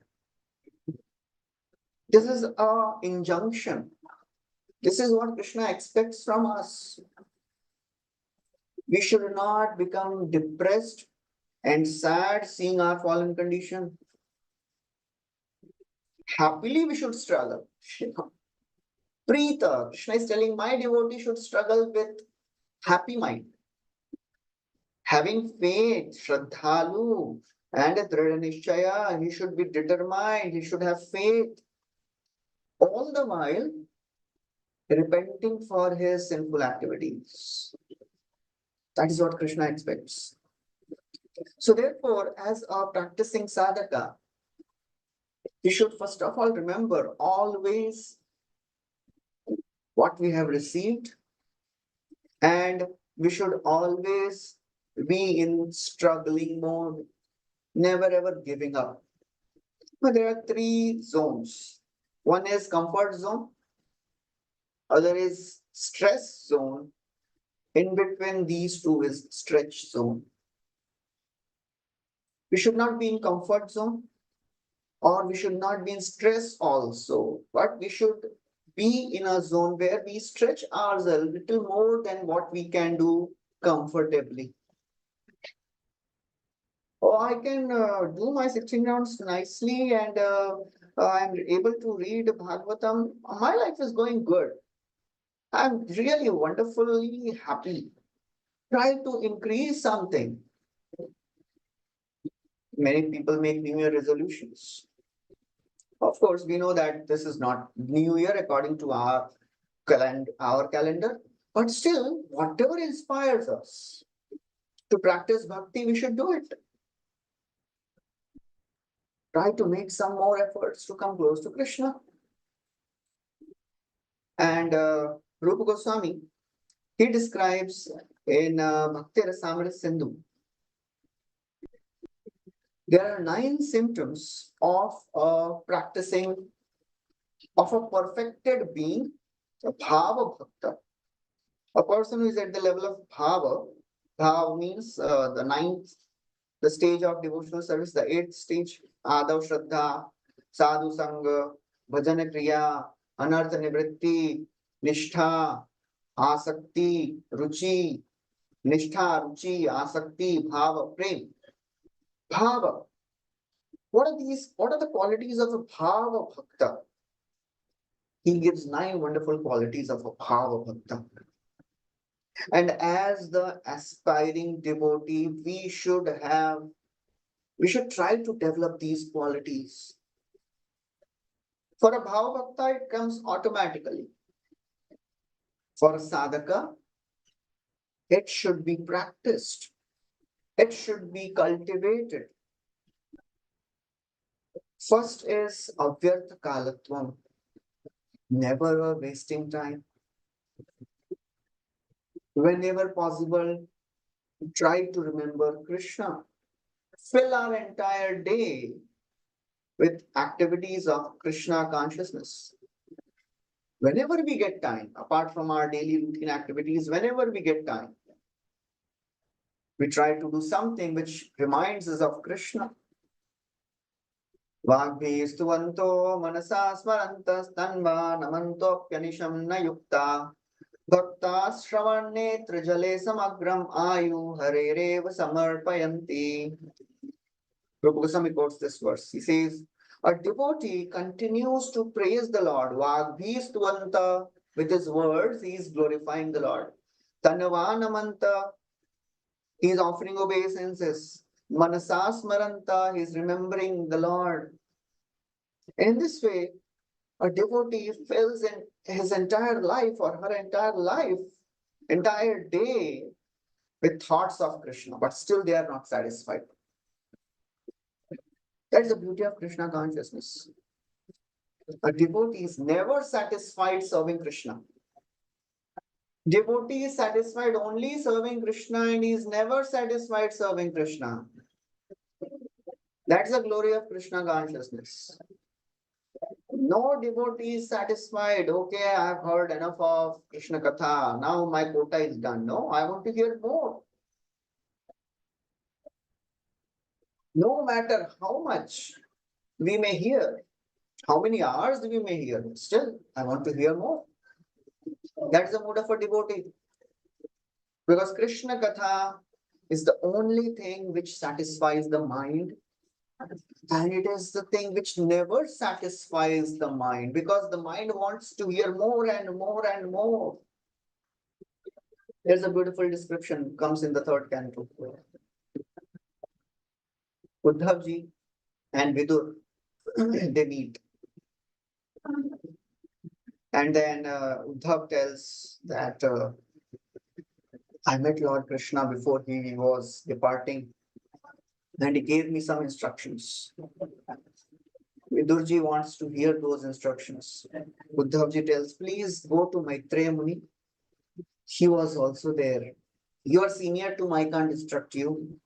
This is an injunction. This is what Krishna expects from us. We should not become depressed and sad seeing our fallen condition. Happily, we should struggle. Prita, Krishna is telling my devotee should struggle with happy mind. Having faith, Shraddhalu, and a Dridhanishchaya, he should be determined, he should have faith. All the while, repenting for his sinful activities. That is what Krishna expects. So therefore, as a practicing sadhaka, we should first of all remember always what we have received, and we should always be in struggling mode, never ever giving up. But there are three zones. One is comfort zone, other is stress zone. In between these two is stretch zone. We should not be in comfort zone, or we should not be in stress also, but we should be in a zone where we stretch ourselves a little more than what we can do comfortably. Oh, I can do my 16 rounds nicely and I'm able to read Bhagavatam. My life is going good. I'm really wonderfully happy. Try to increase something. Many people make New Year resolutions. Of course, we know that this is not New Year according to our calendar, but still, whatever inspires us to practice bhakti, we should do it. Try to make some more efforts to come close to Krishna. And Rupa Goswami, he describes in Bhakti Rasamrita Sindhu, there are 9 symptoms of practicing, of a perfected being, a bhava bhakta. A person who is at the level of bhava, bhava means the stage of devotional service, the 8th stage, Adav Shraddha, Sadhu Sangha, Bhajana Kriya, anartha nivritti, nishtha, asakti, ruchi, nishtha, ruchi, asakti, bhava, prem. Bhava. What are these? What are the qualities of a bhava bhakta? He gives 9 wonderful qualities of a bhava bhakta. And as the aspiring devotee, we should try to develop these qualities. For a bhava bhakta, it comes automatically. For a sadhaka, it should be practiced. It should be cultivated. First is avyartha kalatvam, never wasting time. Whenever possible, try to remember Krishna. Fill our entire day with activities of Krishna consciousness. Whenever we get time, apart from our daily routine activities, whenever we get time, we try to do something which reminds us of Krishna. Vagbhistuvanto manasa smarantas tanva namantopyanisham na yukta bhakta shravannetra jale samagram ayu harereva samarpayanti. Prabhu Goswami quotes this verse. He says, a devotee continues to praise the Lord. Vagbhistuvanta, with his words, he is glorifying the Lord. Tanavanamanta, he is offering obeisances. Manasasmaranta, he is remembering the Lord. In this way, a devotee fills in his entire life or her entire life, entire day with thoughts of Krishna, but still they are not satisfied. That's the beauty of Krishna consciousness. A devotee is never satisfied serving Krishna. Devotee is satisfied only serving Krishna and he is never satisfied serving Krishna. That's the glory of Krishna consciousness. No devotee is satisfied. Okay, I have heard enough of Krishna Katha. Now my quota is done. No, I want to hear more. No matter how much we may hear, how many hours we may hear, still I want to hear more. That's the mood of a devotee. Because Krishna Katha is the only thing which satisfies the mind. And it is the thing which never satisfies the mind because the mind wants to hear more and more and more. There's a beautiful description comes in the 3rd canto. Uddhav ji and Vidur, they meet. And then Uddhav tells that I met Lord Krishna before he was departing and he gave me some instructions. Vidurji wants to hear those instructions. Uddhavji tells, please go to Maitreya Muni. He was also there. You are senior to I can't instruct you.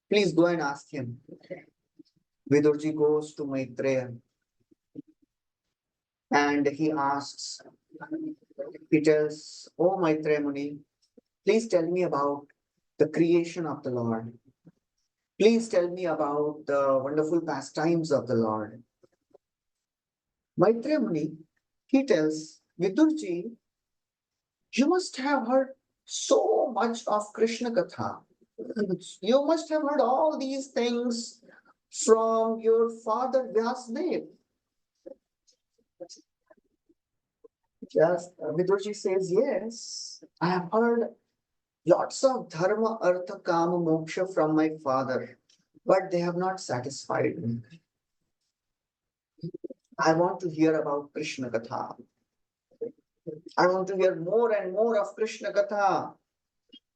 Please go and ask him. Vidurji goes to Maitreya and he asks, he tells, oh Maitreya Muni, please tell me about the creation of the Lord. Please tell me about the wonderful pastimes of the Lord. Maitreya Muni, he tells, Vidurji, you must have heard so much of Krishna Katha. You must have heard all these things from your father Vyasdev. Just Vidurji says, yes, I have heard lots of dharma, artha, kama, moksha from my father, but they have not satisfied me. I want to hear about Krishna Katha. I want to hear more and more of Krishna Katha.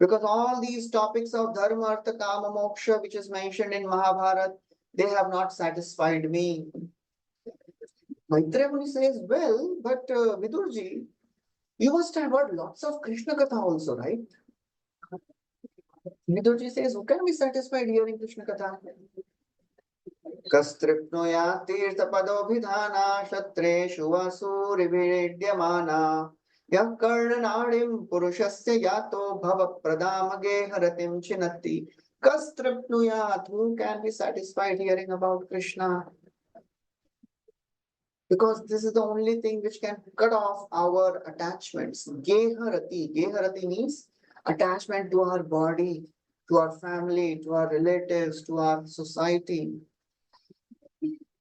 Because all these topics of dharma, artha, kama, moksha, which is mentioned in Mahabharata, they have not satisfied me. Maitreya Muni says, well, but Vidurji, you must have heard lots of Krishna Katha also, right? Vidurji says, who can be satisfied hearing Krishna Katha? Kastripnoya tirtha padobhidhana shatreshu vasurividyamana yah karnanadim purushasya yato bhava pradamage haratim chinati. Kastripnuyat, who can be satisfied hearing about Krishna? because this is the only thing which can cut off our attachments. Geharati. Geharati means attachment to our body, to our family, to our relatives, to our society.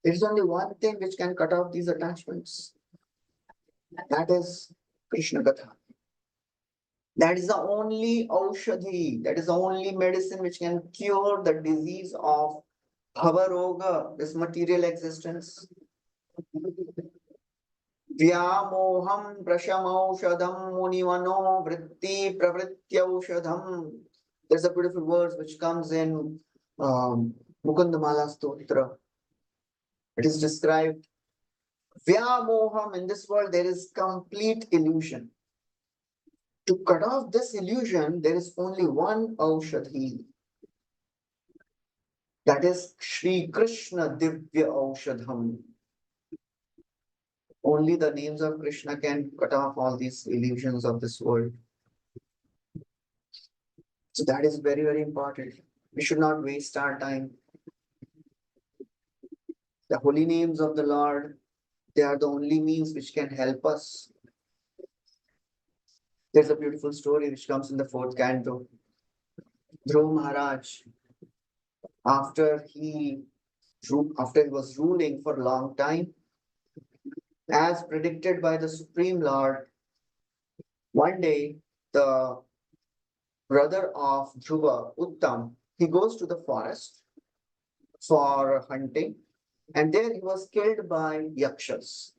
There is only one thing which can cut off these attachments. That is Krishna Katha. That is the only aushadhi, that is the only medicine which can cure the disease of bhavaroga, this material existence. Vyamoham prashamaushadam munivano vritti pravrityaushadam. There's a beautiful verse which comes in Mukundamala Stotra. It is described, Vyamoham, in this world there is complete illusion. To cut off this illusion, there is only one Aushadhi. That is Shri Krishna Divya Aushadham. Only the names of Krishna can cut off all these illusions of this world. So that is very, very important. We should not waste our time. The holy names of the Lord, they are the only means which can help us. There's a beautiful story which comes in the 4th canto. Dhruv Maharaj, after he was ruling for a long time, as predicted by the Supreme Lord, one day the brother of Dhruva, Uttam, he goes to the forest for hunting, and there he was killed by yakshas.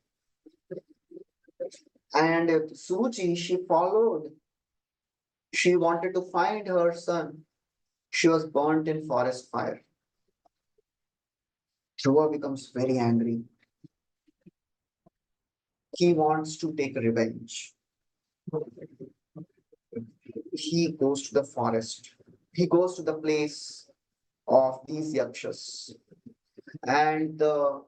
And Suji, she followed. She wanted to find her son. She was burnt in forest fire. Dhruva becomes very angry. He wants to take revenge. He goes to the forest. He goes to the place of these yakshas. And the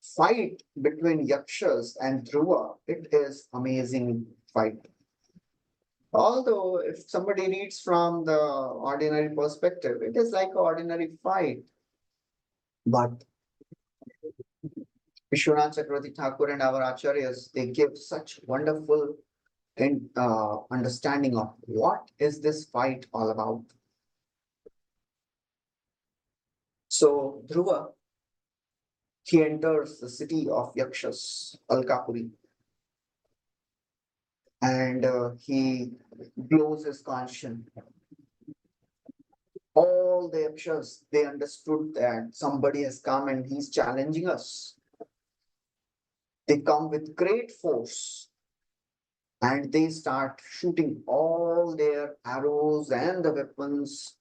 fight between yakshas and Dhruva, it is amazing fight. Although if somebody reads from the ordinary perspective, it is like an ordinary fight. But Vishwanath Chakravarti Thakur and our acharyas, they give such wonderful understanding of what is this fight all about. So Dhruva, he enters the city of Yakshas, Alkapuri, and he blows his conch. All the Yakshas, they understood that somebody has come and he's challenging us. They come with great force and they start shooting all their arrows and the weapons.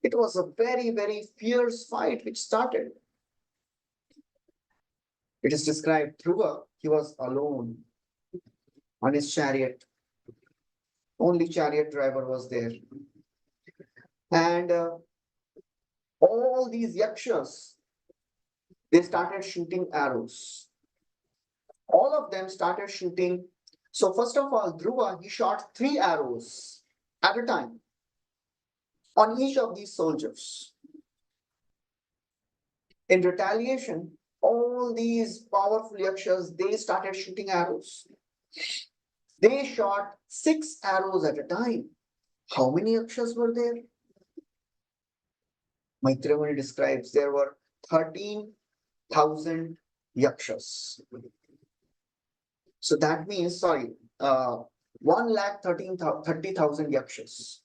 It was a very, very fierce fight which started. It is described, Dhruva, he was alone on his chariot. Only chariot driver was there. And all these yakshas, they started shooting arrows. All of them started shooting. So first of all, Dhruva, he shot 3 arrows at a time on each of these soldiers. In retaliation, all these powerful yakshas, they started shooting arrows. They shot 6 arrows at a time. How many yakshas were there? Maitreya Muni describes there were 13,000 yakshas. So that means, 1,30,000 yakshas.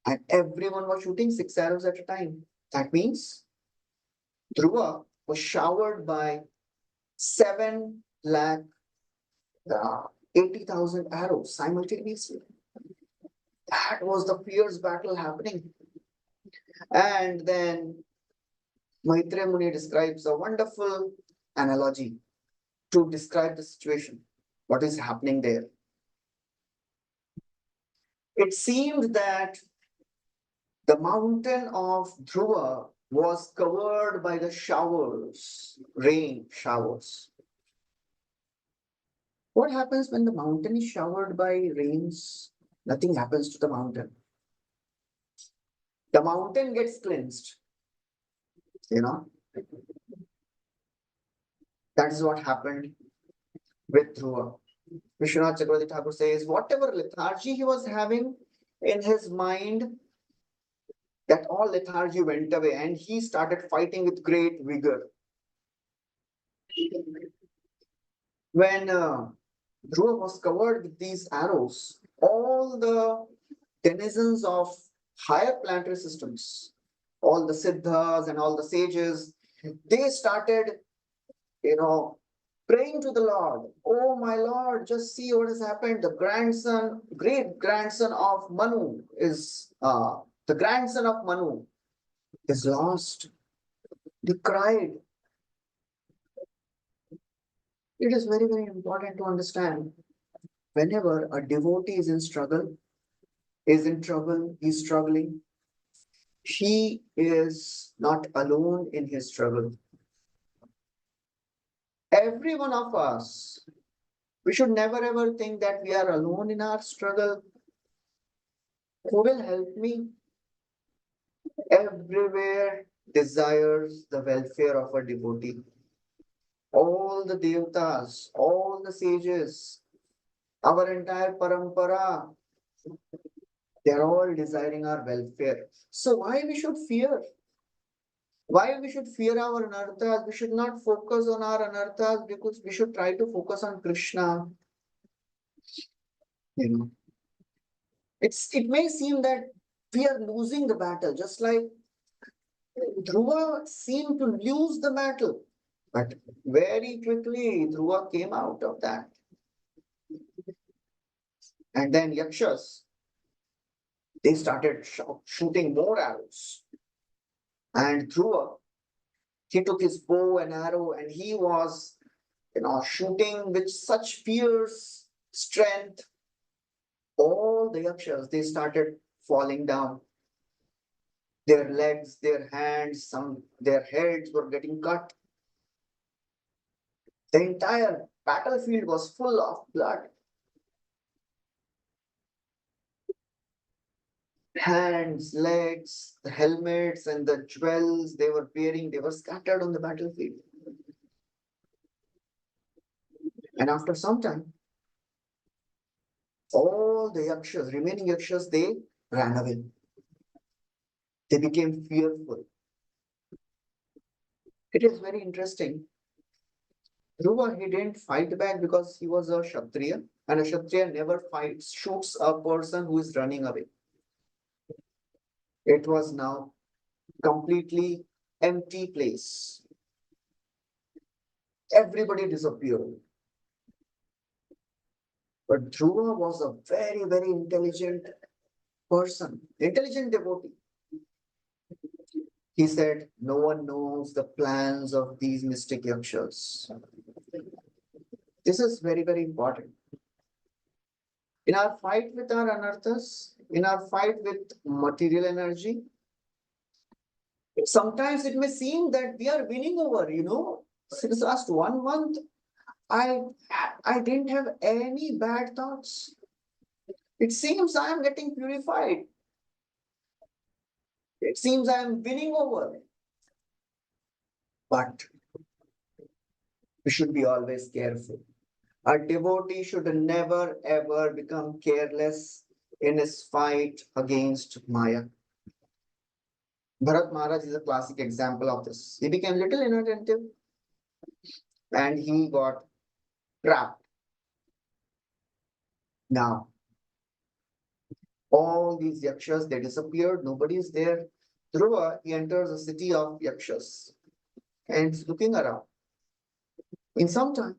And everyone was shooting 6 arrows at a time. That means Dhruva was showered by 7,80,000 arrows simultaneously. That was the fierce battle happening. And then Maitreya Muni describes a wonderful analogy to describe the situation, what is happening there. It seemed that the mountain of Dhruva was covered by the showers, rain showers. What happens when the mountain is showered by rains? Nothing happens to the mountain. The mountain gets cleansed, That is what happened with Dhruva. Vishwanath Chakravarti Thakur says, whatever lethargy he was having in his mind, that all lethargy went away and he started fighting with great vigor. When Dhruva was covered with these arrows, all the denizens of higher planetary systems, all the siddhas and all the sages, they started, praying to the Lord. Oh, my Lord, just see what has happened. The grandson, great grandson of Manu the grandson of Manu is lost. They cried. It is very, very important to understand whenever a devotee is in struggle, is in trouble, he's struggling, he is not alone in his struggle. Every one of us, we should never ever think that we are alone in our struggle. Who will help me? Everywhere desires the welfare of a devotee. All the devatas, all the sages, our entire parampara, they're all desiring our welfare. So why we should fear? Why we should fear our anarthas? We should not focus on our anarthas because we should try to focus on Krishna. It may seem that we are losing the battle, just like Dhruva seemed to lose the battle. But very quickly, Dhruva came out of that. And then Yakshas, they started shooting more arrows. And Dhruva, he took his bow and arrow and he was, shooting with such fierce strength. All the Yakshas, they started falling down. Their legs, their hands, their heads were getting cut. The entire battlefield was full of blood. Hands, legs, the helmets and the jewels they were wearing, they were scattered on the battlefield. And after some time, all the Yakshas, remaining Yakshas, they ran away. They became fearful. It is very interesting. Dhruva, he didn't fight back because he was a Kshatriya, and a Kshatriya never shoots a person who is running away. It was now completely empty place. Everybody disappeared. But Dhruva was a very, very intelligent person, intelligent devotee. He said, no one knows the plans of these mystic yakshas. This is very, very important. In our fight with our anarthas, in our fight with material energy, sometimes it may seem that we are winning over, Since last 1 month, I didn't have any bad thoughts. It seems I am getting purified. It seems I am winning over. But we should be always careful. A devotee should never ever become careless in his fight against Maya. Bharat Maharaj is a classic example of this. He became little inattentive and he got trapped. Now, all these yakshas, they disappeared. Nobody is there. Dhruva, he enters a city of yakshas and is looking around. In some time,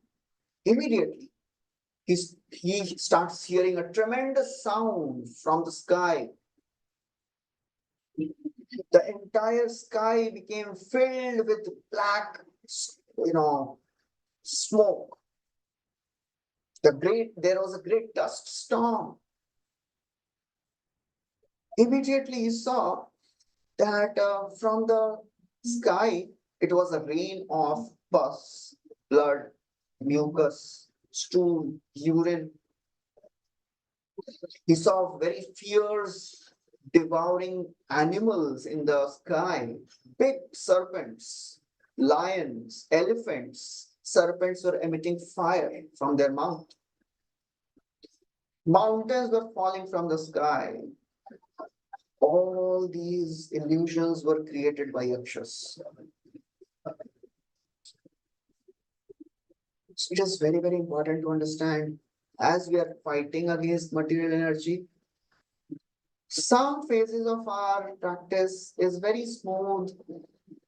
immediately, he starts hearing a tremendous sound from the sky. The entire sky became filled with black, smoke. There was a great dust storm. Immediately he saw that from the sky, it was a rain of pus, blood, mucus, stool, urine. He saw very fierce, devouring animals in the sky, big serpents, lions, elephants, Serpents were emitting fire from their mouth. Mountains were falling from the sky. All these illusions were created by Yakshas. So it is very, very important to understand as we are fighting against material energy, some phases of our practice is very smooth,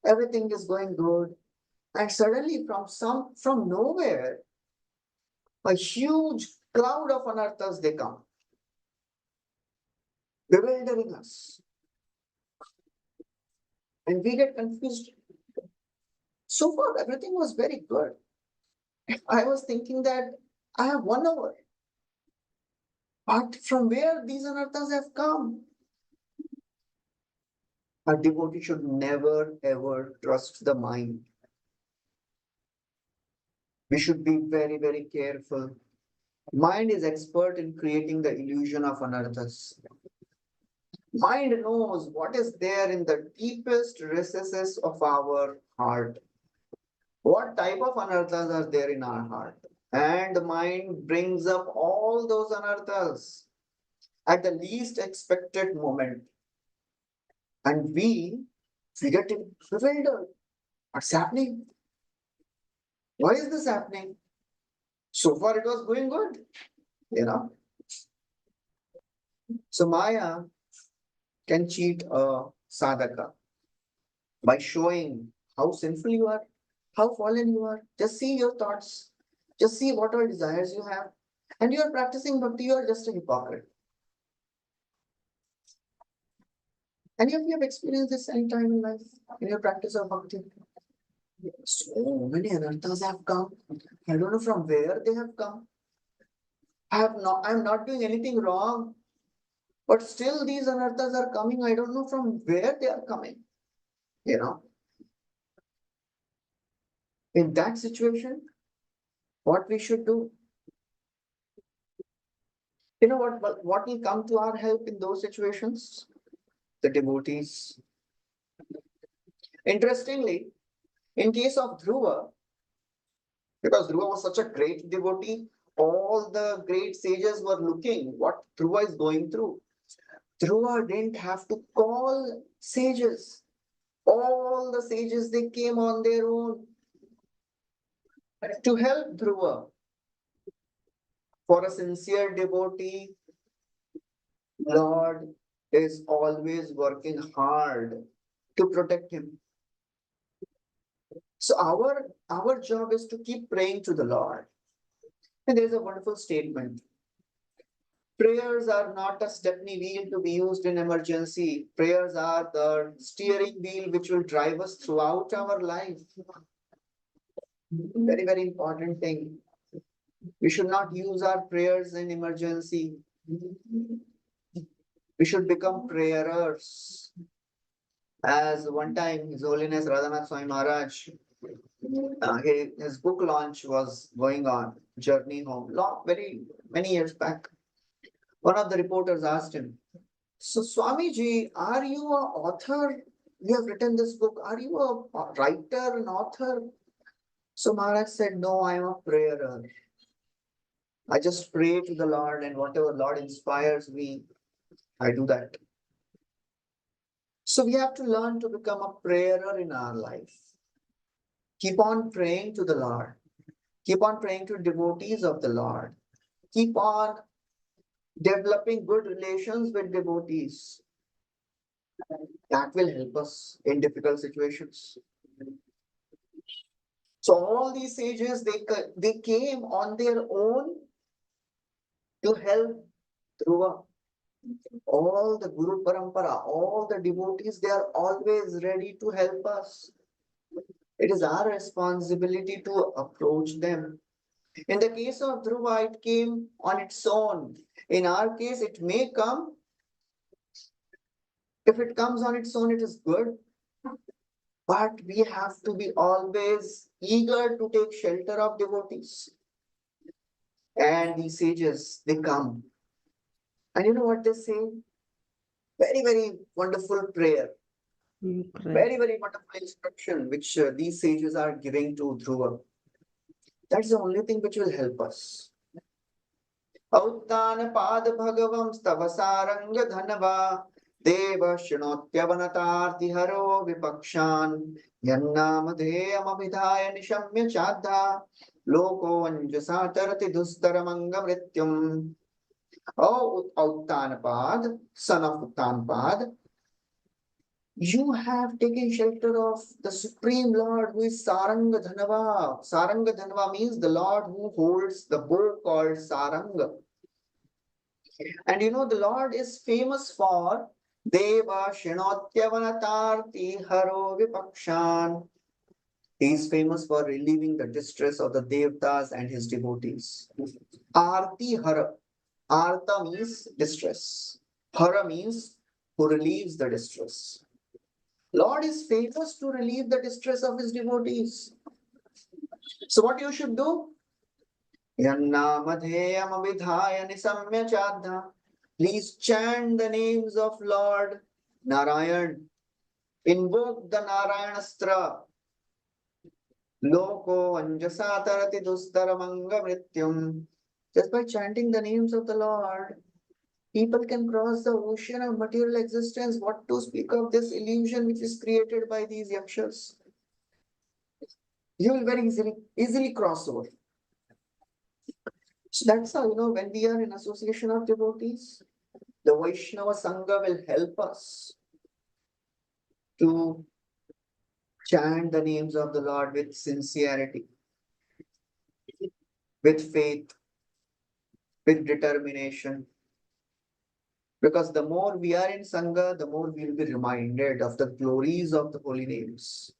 everything is going good, and suddenly from nowhere, a huge cloud of anarthas they come, bewildering us. And we get confused. So far, everything was very good. I was thinking that I have 1 hour. But from where these anarthas have come? A devotee should never ever trust the mind. We should be very, very careful. Mind is expert in creating the illusion of anarthas. Mind knows what is there in the deepest recesses of our heart. What type of anarthas are there in our heart? And the mind brings up all those anarthas at the least expected moment. And we get bewildered. What's happening? Why is this happening? So far it was going good, you know. So Maya can cheat a sadhaka by showing how sinful you are, how fallen you are. Just see your thoughts. Just see what all desires you have. And you are practicing bhakti, you are just a hypocrite. Any of you have experienced this any time in life, in your practice of bhakti? So many anarthas have come. I don't know from where they have come. I'm not doing anything wrong. But still these anarthas are coming. I don't know from where they are coming. You know. In that situation, what we should do? You know what will come to our help in those situations? The devotees. Interestingly, in case of Dhruva, because Dhruva was such a great devotee, all the great sages were looking what Dhruva is going through. Dhruva didn't have to call sages. All the sages, they came on their own to help Dhruva. For a sincere devotee, Lord is always working hard to protect him. So our job is to keep praying to the Lord. And there is a wonderful statement. Prayers are not a stepney wheel to be used in emergency. Prayers are the steering wheel which will drive us throughout our life. Very, very important thing. We should not use our prayers in emergency. We should become prayerers. As one time, His Holiness Radhanath Swami Maharaj, his book launch was going on, Journey Home, very many years back. One of the reporters asked him, so Swamiji, are you an author? You have written this book. Are you a writer, an author? So Maharaj said, no, I am a prayer. I just pray to the Lord, and whatever Lord inspires me, I do that. So we have to learn to become a prayer in our life. Keep on praying to the Lord. Keep on praying to devotees of the Lord. Keep on developing good relations with devotees. That will help us in difficult situations. So all these sages, they came on their own to help Dhruva. All the Guru Parampara, all the devotees, they are always ready to help us. It is our responsibility to approach them. In the case of Dhruva, it came on its own. In our case, it may come. If it comes on its own, it is good. But we have to be always eager to take shelter of devotees. And these sages, they come. And you know what they say? Very, very wonderful prayer. Very, very wonderful instruction which these sages are giving to Dhruva. That's the only thing which will help us. Auttan pad bhagavam stavasarang dhanava deva shrinotyavanatarthi haro vipakshan yannamadheyam abhidhaya nishamya chadha loko anjasa tarati dustaramanga mrityum. Oh, Uttanapad, son of Uttanapad, you have taken shelter of the Supreme Lord who is Saranga Dhanava. Saranga Dhanava means the Lord who holds the bow called Saranga. And you know, the Lord is famous for Deva Shinotyavanataarti Haro Vipakshan. He is famous for relieving the distress of the Devtas and his devotees. Arti Hara. Arta means distress. Hara means who relieves the distress. Lord is famous to relieve the distress of his devotees. So what you should do? Yannamadheyam abhidhaya nisamya chadha. Please chant the names of Lord Narayan. Invoke the Narayanastra. Loko anjasa tarati dustaramanga mrityum. Just by chanting the names of the Lord, people can cross the ocean of material existence. What to speak of this illusion which is created by these yakshas? You will very easily cross over. So that's how, when we are in association of devotees, the Vaishnava Sangha will help us to chant the names of the Lord with sincerity, with faith, with determination. Because the more we are in Sangha, the more we will be reminded of the glories of the holy names.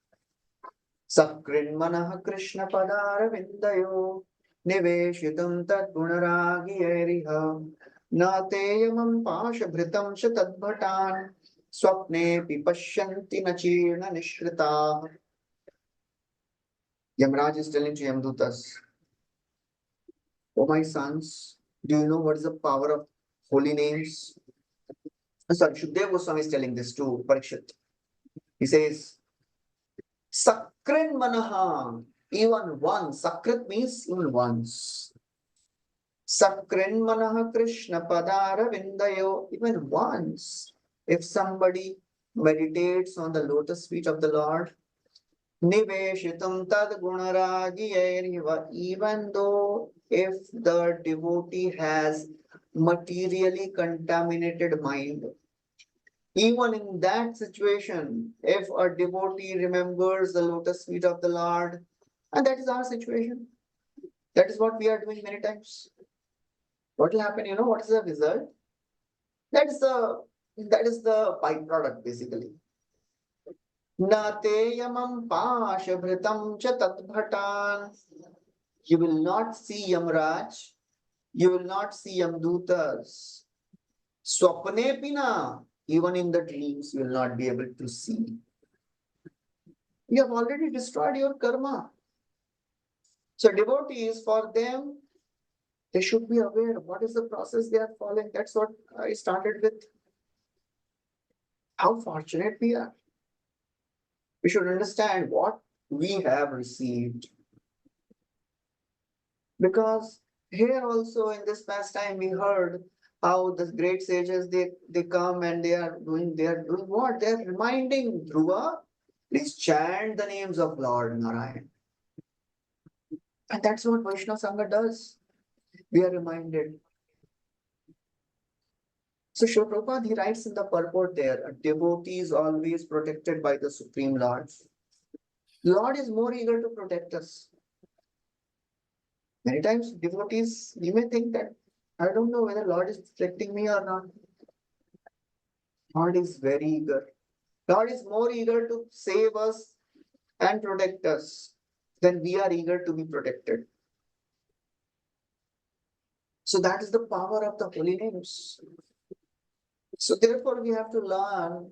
Sakrinmanaha Krishna Padara Vindayo Niveshitam Tad Gunaragiyeriha Nateyamam Pashabhritam Shatadbhatan Swapne Pipashyanti Nachirna Nishrita. Yamraj is telling to Yamdutas, oh my sons, do you know what is the power of holy names? Sorry, Shukdev Goswami is telling this to Parikshit. He says, Sakrin Manaha, even once. Sakrit means even once. Sakrin Manaha Krishna Padara Vindayo, even once. If somebody meditates on the lotus feet of the Lord, Niveshitam Tad Gunaragiyeriva, even though if the devotee has materially contaminated mind, even in that situation, if a devotee remembers the lotus feet of the Lord, and that is our situation, that is what we are doing many times. What will happen? What is the result? That is the byproduct basically. Nateyamam pashabhritam cha tatbhatan. You will not see Yamraj. You will not see Yamdutas. Swapne pina. Even in the dreams, you will not be able to see. You have already destroyed your karma. So devotees, for them, they should be aware of what is the process they are following. That's what I started with. How fortunate we are. We should understand what we have received. Because here also in this pastime we heard how the great sages they come and they are doing what? They are reminding Dhruva, please chant the names of Lord Narayan. And that's what Vaishnava Sangha does. We are reminded. So Srila Prabhupada, he writes in the purport there, a devotee is always protected by the Supreme Lord. Lord is more eager to protect us. Many times devotees, you may think that, I don't know whether Lord is protecting me or not. Lord is very eager. Lord is more eager to save us and protect us than we are eager to be protected. So that is the power of the holy names. So therefore we have to learn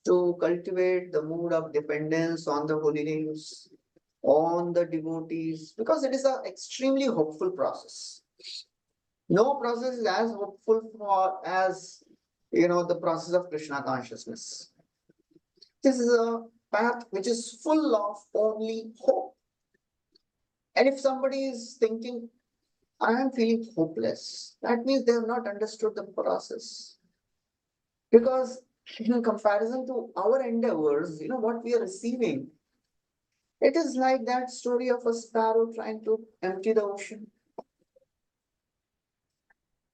to cultivate the mood of dependence on the holy names, on the devotees, because it is an extremely hopeful process. No process is as hopeful as the process of Krishna consciousness. This is a path which is full of only hope. And if somebody is thinking, I am feeling hopeless, that means they have not understood the process. Because in comparison to our endeavors, what we are receiving, it is like that story of a sparrow trying to empty the ocean.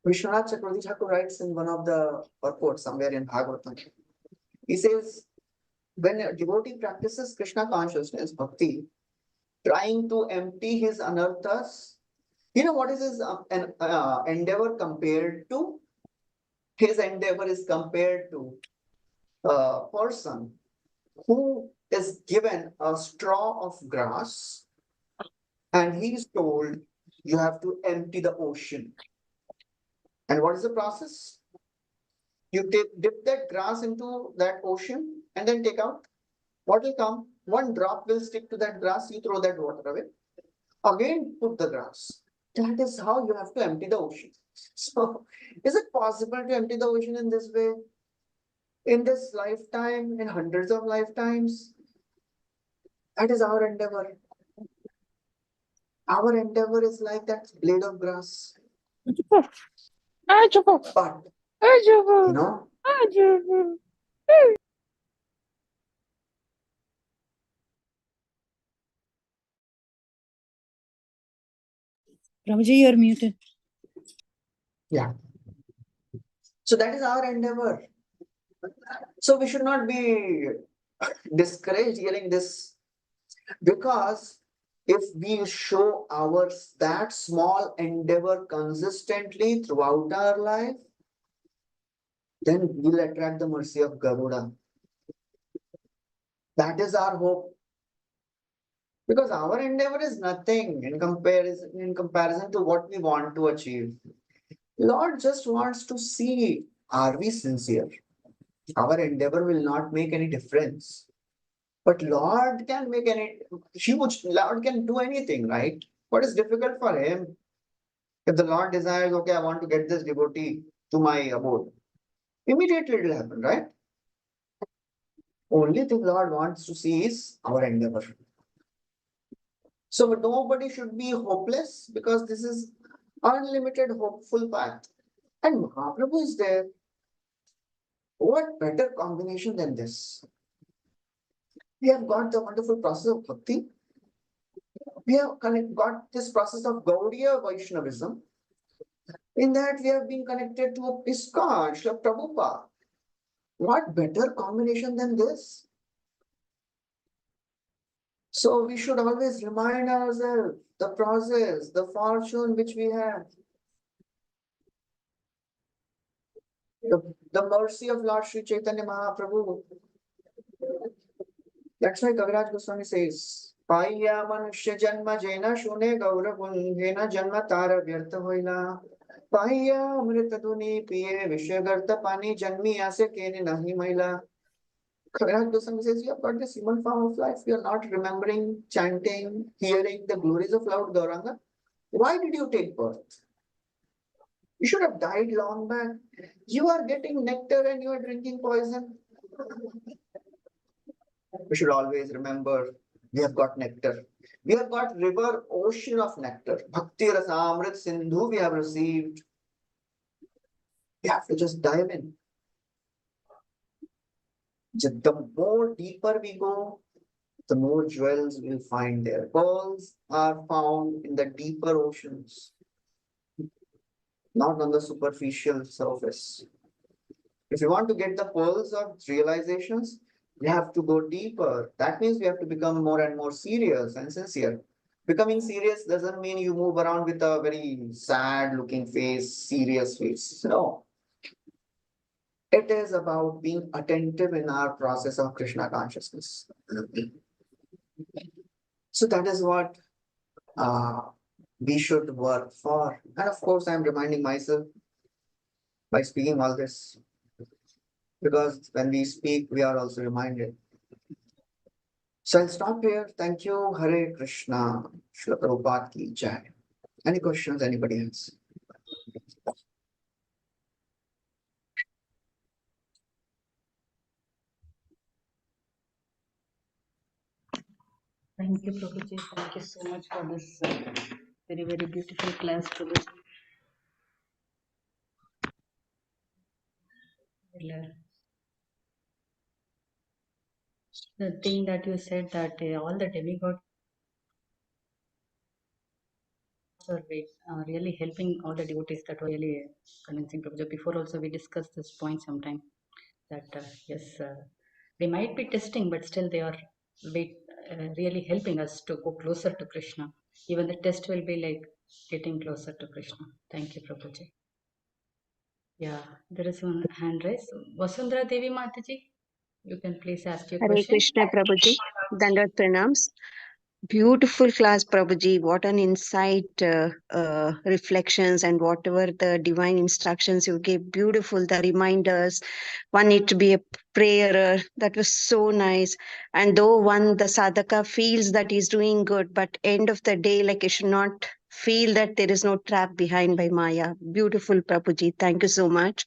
Vishwanath Chakravarti Thakur writes in one of the purports somewhere in Bhagavatam. He says, when a devotee practices Krishna consciousness, bhakti, trying to empty his anarthas, what is his endeavor compared to? His endeavor is compared to a person who is given a straw of grass and he is told, you have to empty the ocean. And what is the process? You dip that grass into that ocean and then take out. What will come? One drop will stick to that grass, you throw that water away. Again, put the grass. That is how you have to empty the ocean. So, is it possible to empty the ocean in this way? In this lifetime, in hundreds of lifetimes? That is our endeavor. Our endeavor is like that blade of grass. But, you know, Prabhuji, you're muted. yeah. So that is our endeavor. So we should not be discouraged hearing this, because if we show ours that small endeavor consistently throughout our life, then we'll attract the mercy of Garuda. That is our hope. Because our endeavor is nothing in comparison to what we want to achieve. Lord just wants to see, are we sincere? Our endeavor will not make any difference. But Lord can make any huge, Lord can do anything, right? What is difficult for him? If the Lord desires, okay, I want to get this devotee to my abode, immediately it will happen, right? Only thing Lord wants to see is our endeavor. So nobody should be hopeless, because this is unlimited hopeful path. And Mahaprabhu is there. What better combination than this? We have got the wonderful process of bhakti. We have got this process of Gaudiya Vaishnavism. In that we have been connected to a ISKCON, Srila Prabhupada. What better combination than this? So we should always remind ourselves the process, the fortune which we have. The mercy of Lord Sri Chaitanya Mahaprabhu. That's why Kaviraj Goswami says, Paya Manusya Janma Jena Shune Gaura Guna Janma Tara Vyartha Hoila. Paya Amrita Duni Piye Vishyagartha Pani Janmi Ase Kene Nahi Maila. Kaviraj Goswami says, you have got this human form of life. You are not remembering, chanting, hearing the glories of Lord Gauranga. Why did you take birth? You should have died long back. You are getting nectar and you are drinking poison. We should always remember, we have got nectar. We have got river, ocean of nectar. Bhakti Rasamrit Sindhu we have received. We have to just dive in. The more deeper we go, the more jewels we'll find there. Pearls are found in the deeper oceans, not on the superficial surface. If you want to get the pearls of realizations, we have to go deeper. That means we have to become more and more serious and sincere. Becoming serious doesn't mean you move around with a very sad looking face, serious face. No. It is about being attentive in our process of Krishna consciousness. So that is what we should work for. And of course, I'm reminding myself by speaking all this, because when we speak, we are also reminded. So I'll stop here. Thank you. Hare Krishna. Srila Prabhupada ki jai. Any questions anybody has? Thank you, Prabhuji. Thank you so much for this very, very beautiful class, Prabhuji. The thing that you said that all the demigods are really helping all the devotees, that was really convincing, Prabhuji. Before also we discussed this point sometime, that yes, they might be testing, but still they are really helping us to go closer to Krishna. Even the test will be like getting closer to Krishna. Thank you, Prabhuji. Yeah, there is one hand raise. Vasundhara Devi Mataji, you can please ask your Hare question. Krishna, Prabhuji. Dandavat pranams. Beautiful class, Prabhuji. What an insight, reflections, and whatever the divine instructions you gave. Beautiful, the reminders. One need to be a prayer. That was so nice. And though the sadhaka feels that he's doing good, but end of the day, like you should not feel that there is no trap behind by Maya. Beautiful, Prabhuji. Thank you so much.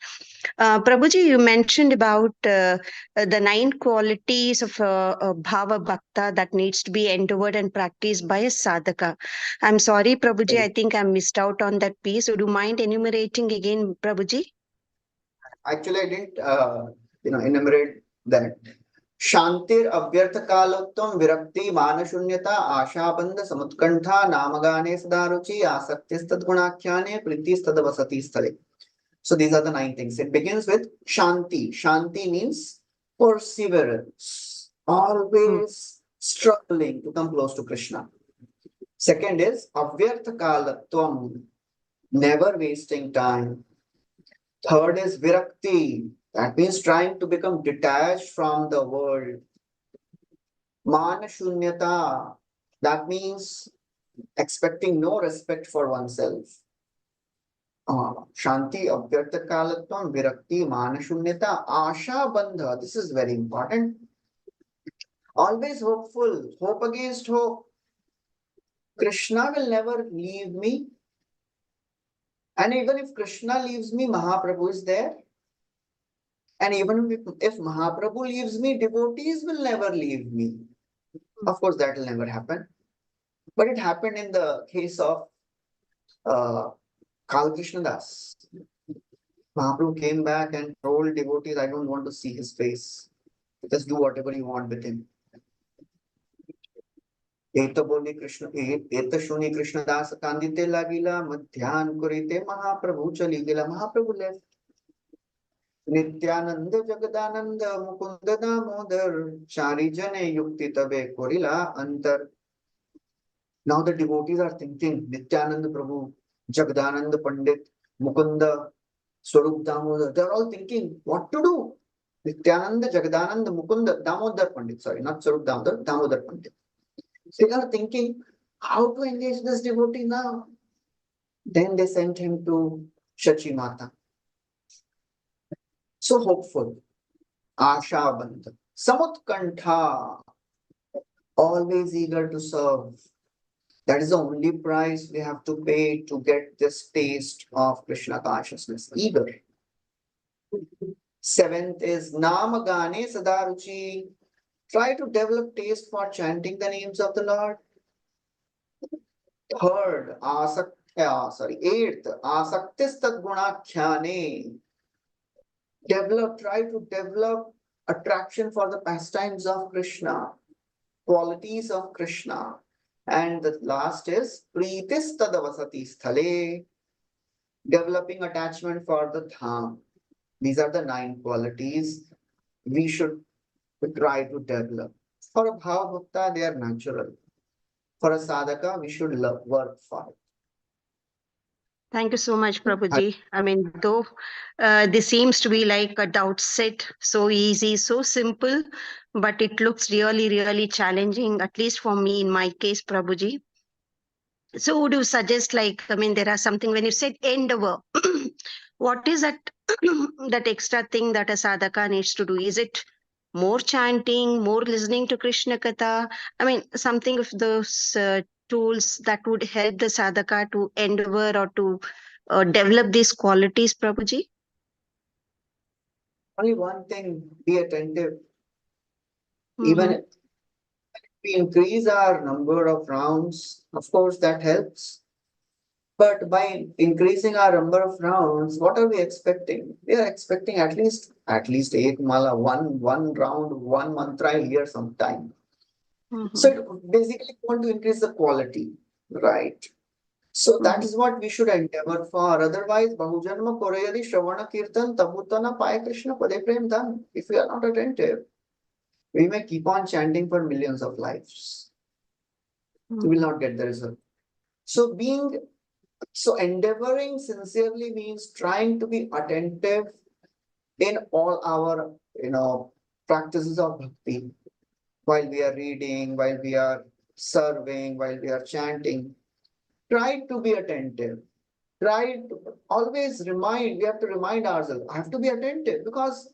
Prabhuji, you mentioned about the 9 qualities of Bhava Bhakta that needs to be endeavored and practiced by a sadhaka. I'm sorry, Prabhuji, I think I missed out on that piece. Would you mind enumerating again, Prabhuji? Actually, I didn't, enumerate that. Shantir avyartha kalottam virakti manashunyata ashabandha samutkantha namagane sadaruchi asaktisthad gunakhyane pritisthad vasati sthale. So these are the 9 things. It begins with Shanti. Shanti means perseverance, always struggling to come close to Krishna. Second is Avyartha Kalatvam, never wasting time. Third is Virakti, that means trying to become detached from the world. Manashunyata, that means expecting no respect for oneself. Shanti, Avyartha Kalatvam, Virakti, Manashunyata, Asha Bandha. This is very important. Always hopeful, hope against hope. Krishna will never leave me. And even if Krishna leaves me, Mahaprabhu is there. And even if Mahaprabhu leaves me, devotees will never leave me. Of course, that will never happen. But it happened in the case of Krishna Das. Mahaprabhu came back and told devotees, I don't want to see his face. Just do whatever you want with him. Shuni Krishna Das Kandite Lagila, Madhyan Kurite, Mahaprabhu Chali Gila. Mahaprabhu left. Nityananda Jagadananda Mukunda Damodar Chari Jane Yukti Tabe Korila Antar. Now the devotees are thinking, Nityananda Prabhu, Jagadananda Pandit, Mukunda, Swarup Damodar. They are all thinking what to do. Nityananda, Jagadananda, Mukunda, Damodar Pandit, sorry, not Swarup Damodar, Damodar Pandit. So they are thinking how to engage this devotee now. Then they sent him to Shachi Mata. So hopeful. Asha Bandha. Samutkantha. Always eager to serve. That is the only price we have to pay to get this taste of Krishna consciousness. Eager. 7th is Namagane Sadaruchi. Try to develop taste for chanting the names of the Lord. 3rd, 8th, Asaktistat Gunakhyane. Try to develop attraction for the pastimes of Krishna, qualities of Krishna. And the last is Pritistadavasati Sthale, developing attachment for the Dham. These are the 9 qualities we should try to develop. For a Bhava Bhakta, they are natural. For a sadhaka, we should work for it. Thank you so much, Prabhuji. I mean, though this seems to be like a doubt set, so easy, so simple, but it looks really, really challenging, at least for me in my case, Prabhuji. So would you suggest, like, I mean, there are something when you said endeavor, what is that that extra thing that a sadhaka needs to do? Is it more chanting, more listening to Krishna Katha? I mean, something of those tools that would help the sadhaka to endeavor or to develop these qualities, Prabhuji? Only one thing, be attentive. Even We increase our number of rounds, of course, that helps. But by increasing our number of rounds, what are we expecting? We are expecting at least eight mala, one round, one mantra a year sometime. So it basically want to increase the quality, right? So that is what we should endeavor for. Otherwise, Bahujanma Korayadi Shravana Kirtan Tabutana Paya Krishna Pade Prem Dhan. If we are not attentive, we may keep on chanting for millions of lives. We will not get the result. So endeavoring sincerely means trying to be attentive in all our, practices of bhakti. While we are reading, while we are serving, while we are chanting, try to be attentive. Try to always we have to remind ourselves, I have to be attentive because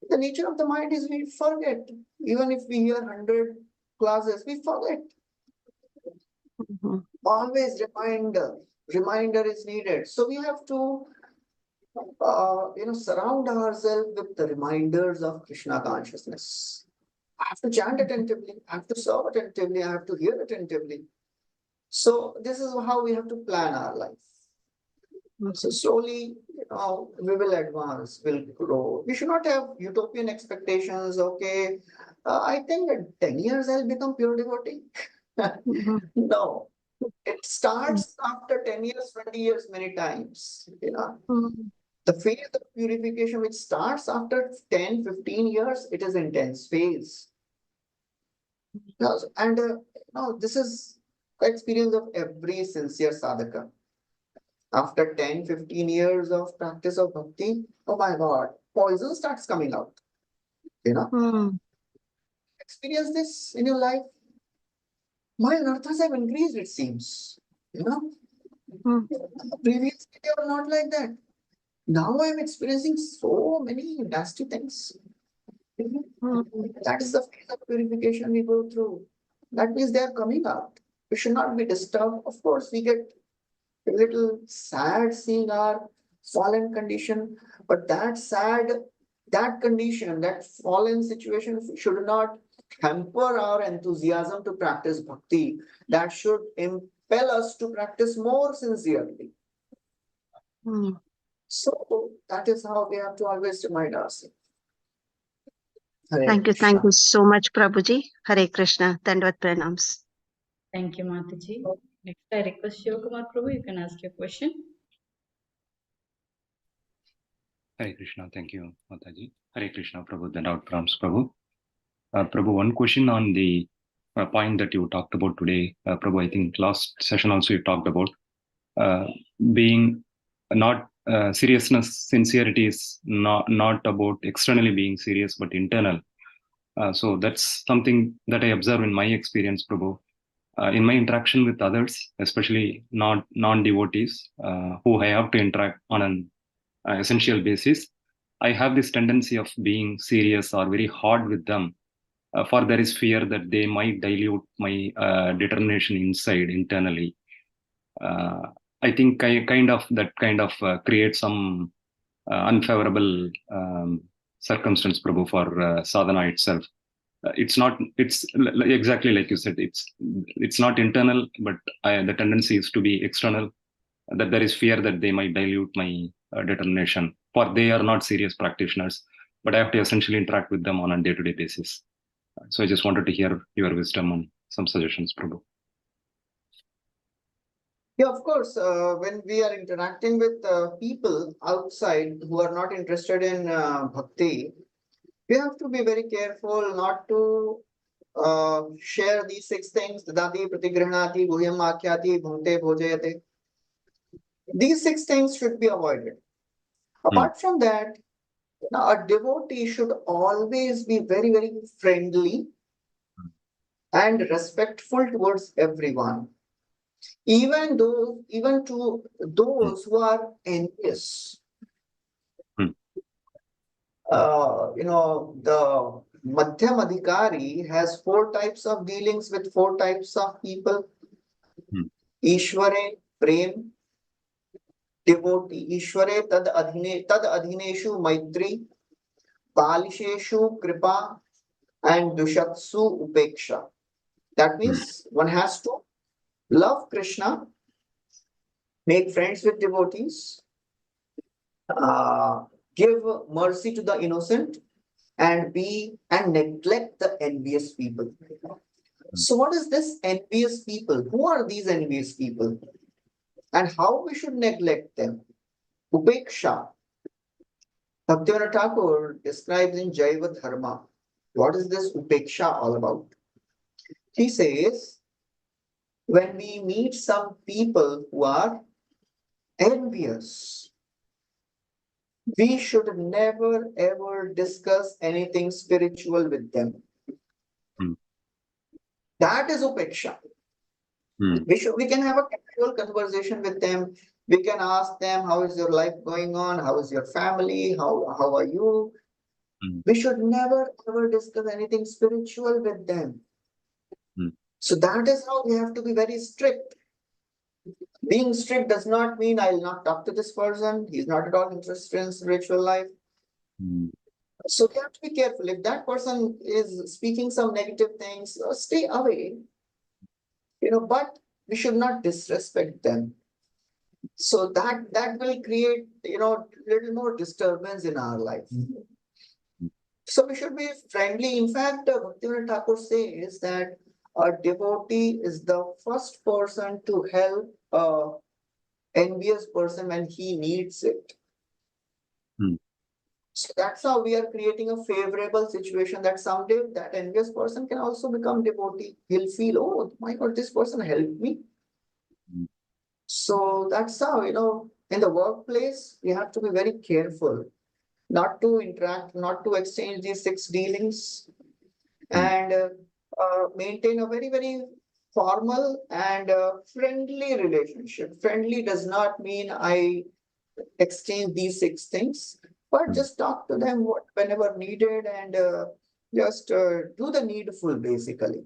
the nature of the mind is we forget. Even if we hear 100 classes, we forget. Always reminder is needed. So we have to, surround ourselves with the reminders of Krishna consciousness. I have to chant attentively. I have to serve attentively. I have to hear attentively. So this is how we have to plan our life. So slowly, we will advance, we'll grow. We should not have utopian expectations. Okay, I think at 10 years I'll become pure devotee. No, it starts after 10 years, 20 years, many times. The phase of purification which starts after 10, 15 years, it is intense phase. And this is the experience of every sincere sadhaka. After 10, 15 years of practice of bhakti, oh my God, poison starts coming out. Experience this in your life. My anarthas have increased, it seems. Previously they were not like that. Now I am experiencing so many nasty things. That is the phase of purification we go through. That means they are coming out. We should not be disturbed. Of course, we get a little sad seeing our fallen condition, but that condition, that fallen situation should not hamper our enthusiasm to practice bhakti. That should impel us to practice more sincerely. So that is how we have to always remind ourselves. Thank you so much, Prabhuji. Hare Krishna. Dandvat pranams. Thank you, Mataji. Next, I request Shivakumar Prabhu, you can ask your question. Hare Krishna. Thank you, Mataji. Hare Krishna, Prabhu. Then out comes Prabhu. Prabhu, one question on the point that you talked about today. Prabhu, I think last session also you talked about being not seriousness, sincerity is not about externally being serious, but internal. So that's something that I observe in my experience, Prabhu. In my interaction with others, especially non-devotees, who I have to interact on an essential basis, I have this tendency of being serious or very hard with them, for there is fear that they might dilute my determination internally. I think that creates some unfavorable circumstance, Prabhu, for sadhana itself. It's exactly like you said, it's not internal, but the tendency is to be external, that there is fear that they might dilute my determination, for they are not serious practitioners, but I have to essentially interact with them on a day-to-day basis. So I just wanted to hear your wisdom on some suggestions, Prabhu. Yeah, of course, when we are interacting with people outside who are not interested in bhakti, we have to be very careful not to share these 6 things. Dadati, pratigrihnati, guhyam akhyati, bhunte bhojayate. These 6 things should be avoided. Apart from that, a devotee should always be very, very friendly and respectful towards everyone. Even to those who are envious. The Madhyam Adhikari has 4 types of dealings with 4 types of people. Ishware, Prem, devotee. Ishware, tad adhineshu, Maitri, Balisheshu, Kripa, and Dushatsu, Upeksha. That means one has to love Krishna, make friends with devotees, give mercy to the innocent, and neglect the envious people. So what is this envious people? Who are these envious people? And how we should neglect them? Upeksha. Bhaktivinoda Thakur describes in Jaiva Dharma. What is this Upeksha all about? He says, when we meet some people who are envious, we should never ever discuss anything spiritual with them. That is Upeksha. We can have a casual conversation with them. We can ask them, how is your life going on? How is your family? How are you? We should never ever discuss anything spiritual with them. So that is how we have to be very strict. Being strict does not mean I'll not talk to this person. He's not at all interested in spiritual life. So we have to be careful. If that person is speaking some negative things, stay away. But we should not disrespect them. So that will create, little more disturbance in our life. So we should be friendly. In fact, Bhaktivinoda Thakur says that a devotee is the first person to help an envious person when he needs it. So that's how we are creating a favorable situation that someday that envious person can also become devotee. He'll feel, oh my God, this person helped me. So that's how, in the workplace, we have to be very careful not to interact, not to exchange these 6 dealings, and maintain a very, very formal and friendly relationship. Friendly does not mean I exchange these 6 things, but just talk to them whenever needed, and just do the needful, basically.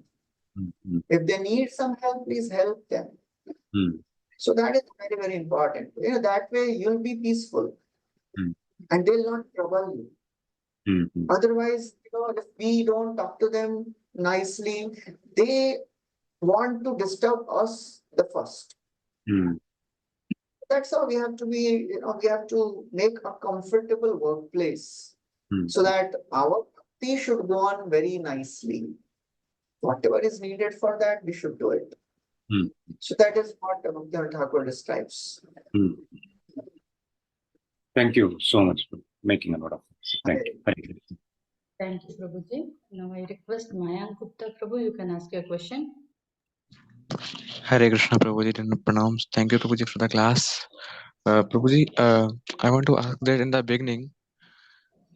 If they need some help, please help them. So that is very, very important. That way you'll be peaceful and they'll not trouble you. Otherwise, if we don't talk to them nicely, they want to disturb us the first. That's how we have to be, we have to make a comfortable workplace so that our bhakti should go on very nicely. Whatever is needed for that, we should do it. So that is what Bhaktivinoda Thakur describes. Thank you so much for making a lot of this. Thank you. Hare Krishna. Thank you, Prabhuji. Now I request Mayank Gupta. Prabhu, you can ask your question. Hare Krishna, Prabhuji, and pranams. Thank you, Prabhuji, for the class. Prabhuji, I want to ask that in the beginning,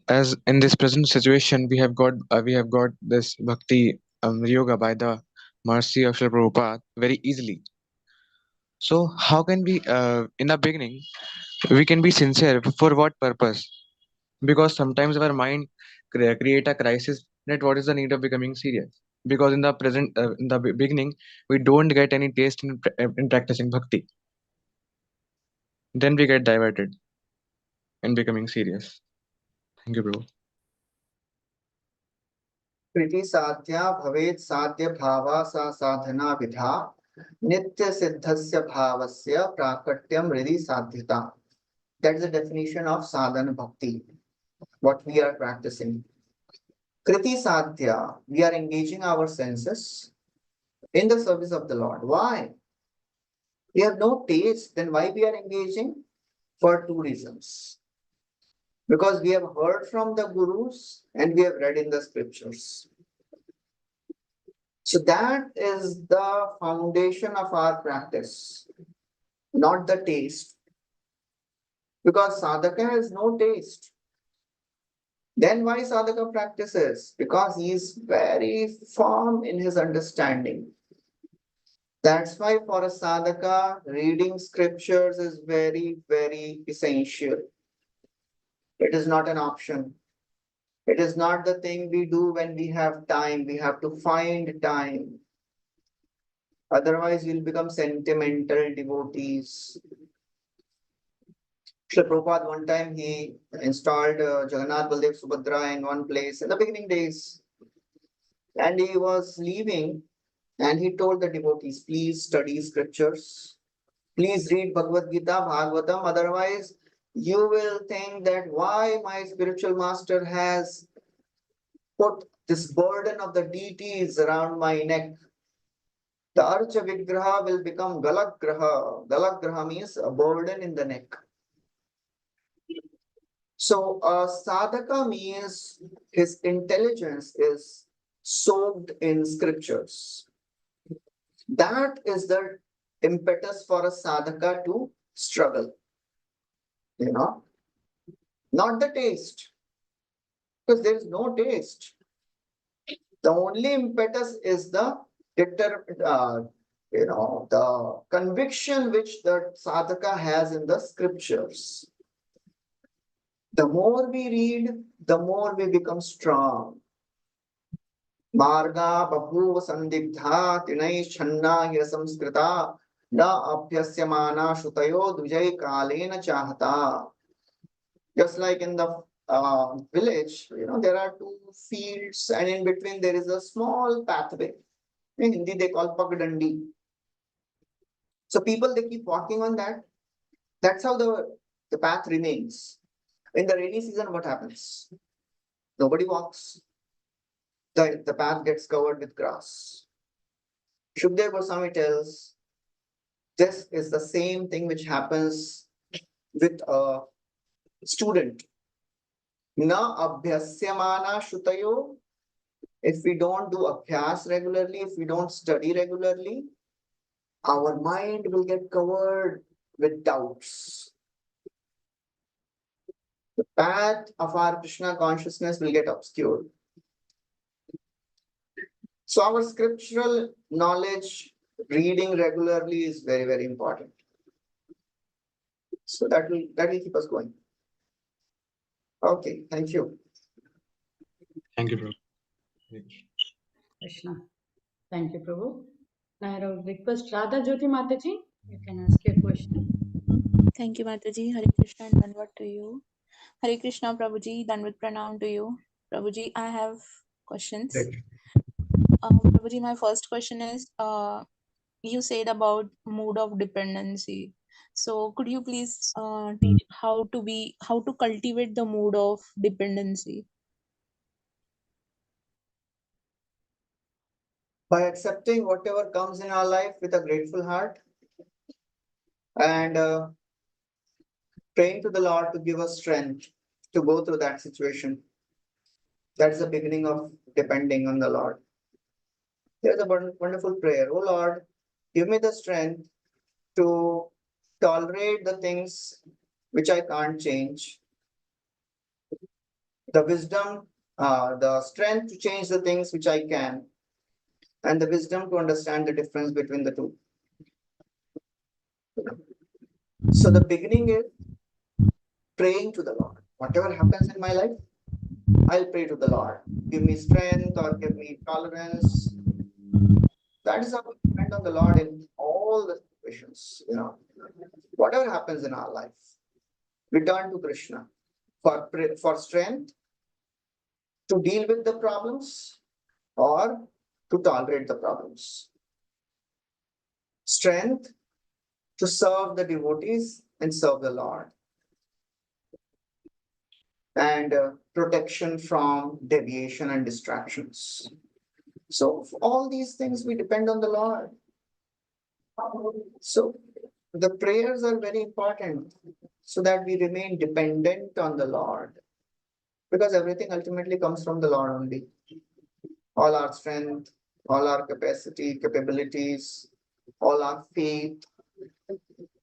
as in this present situation, we have got this bhakti yoga by the mercy of Srila Prabhupada very easily. So how can we, in the beginning, we can be sincere for what purpose? Because sometimes our mind create a crisis that what is the need of becoming serious? Because in the present, in the beginning, we don't get any taste in practicing bhakti. Then we get diverted in becoming serious. Thank you, bro. कृति साध्या भवेत् साध्य भावा सा साधना विधा नित्य सिद्धस्य भावस्य प्राकट्यम हृदि साध्यता. That is the definition of sadhana bhakti, what we are practicing. Kriti sadhya, we are engaging our senses in the service of the Lord. Why? We have no taste, then why we are engaging? For 2 reasons. Because we have heard from the gurus and we have read in the scriptures. So that is the foundation of our practice, not the taste. Because sadhaka has no taste. Then why sadhaka practices? Because he is very firm in his understanding. That's why for a sadhaka, reading scriptures is very, very essential. It is not an option. It is not the thing we do when we have time. We have to find time. Otherwise, we'll become sentimental devotees. Srila Prabhupada, one time he installed Jagannath, Baldev, Subhadra in one place in the beginning days. And he was leaving, And he told the devotees, please study scriptures. Please read Bhagavad Gita, Bhagavatam. Otherwise, you will think that why my spiritual master has put this burden of the deities around my neck. The Archa Vigraha will become Galagraha. Galagraha means a burden in the neck. So a sadhaka means his intelligence is soaked in scriptures. That is the impetus for a sadhaka to struggle. Not the taste, because there is no taste. The only impetus is the the conviction which the sadhaka has in the scriptures. The more we read, the more we become strong. Marga babhuva sandigdha tinai channa samskrita na abhyasyamana shutayo dvijay kalena chahata. Just like in the village, there are two fields, and in between there is a small pathway. In Hindi, they call pagdandi. So people, they keep walking on that. That's how the path remains. In the rainy season, what happens? Nobody walks. The path gets covered with grass. Shukdev Goswami tells, this is the same thing which happens with a student. Na abhyasyamana shutayo. If we don't do abhyas regularly, if we don't study regularly, our mind will get covered with doubts. The path of our Krishna consciousness will get obscured. So our scriptural knowledge, reading regularly is very, very important. So that will keep us going. Okay, thank you. Thank you, Prabhu. Krishna. Thank you, Prabhu. Now I will request Radha Jyoti Mataji. You can ask your question. Thank you, Mataji. Hare Krishna and Dandavat to you. Hare Krishna, Prabhuji. Dandavat pranam to you. Prabhuji, I have questions. Prabhuji, my first question is, you said about mood of dependency. So could you please teach how to cultivate the mood of dependency? By accepting whatever comes in our life with a grateful heart and praying to the Lord to give us strength to go through that situation. That's the beginning of depending on the Lord. There's a wonderful prayer. Oh Lord, give me the strength to tolerate the things which I can't change. The wisdom, the strength to change the things which I can. And the wisdom to understand the difference between the two. So the beginning is praying to the Lord. Whatever happens in my life, I'll pray to the Lord. Give me strength or give me tolerance. That is how we depend on the Lord in all the situations. Whatever happens in our life, we turn to Krishna for strength to deal with the problems or to tolerate the problems. Strength to serve the devotees and serve the Lord. And protection from deviation and distractions. So for all these things, we depend on the Lord. So the prayers are very important so that we remain dependent on the Lord, because everything ultimately comes from the Lord only. All our strength, all our capabilities, all our faith,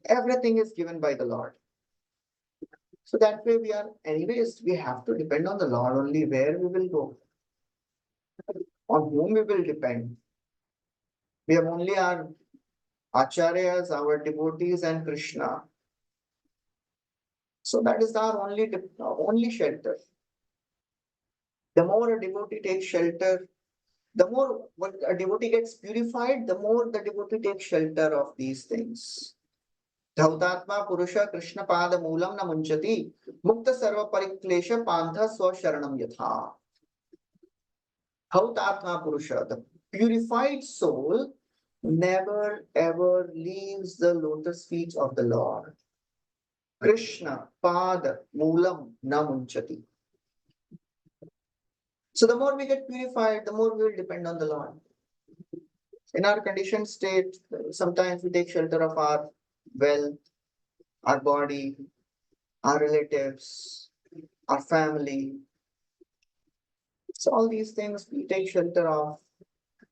everything is given by the Lord. So that way we have to depend on the Lord only. Where we will go, on whom we will depend. We have only our acharyas, our devotees, and Krishna. So that is our only shelter. The more a devotee takes shelter, the more a devotee gets purified, the more the devotee takes shelter of these things. Dhautatma Purusha Krishna Pada Moolam na Munchati Mukta Sarva Pariklesha Pantha Swa Sharanam Yatha. Dhautatma Purusha, the purified soul never ever leaves the lotus feet of the Lord. Krishna pada moolam na munchati. So the more we get purified, the more we will depend on the Lord. In our conditioned state, sometimes we take shelter of our wealth, our body, our relatives, our family. So all these things we take shelter of.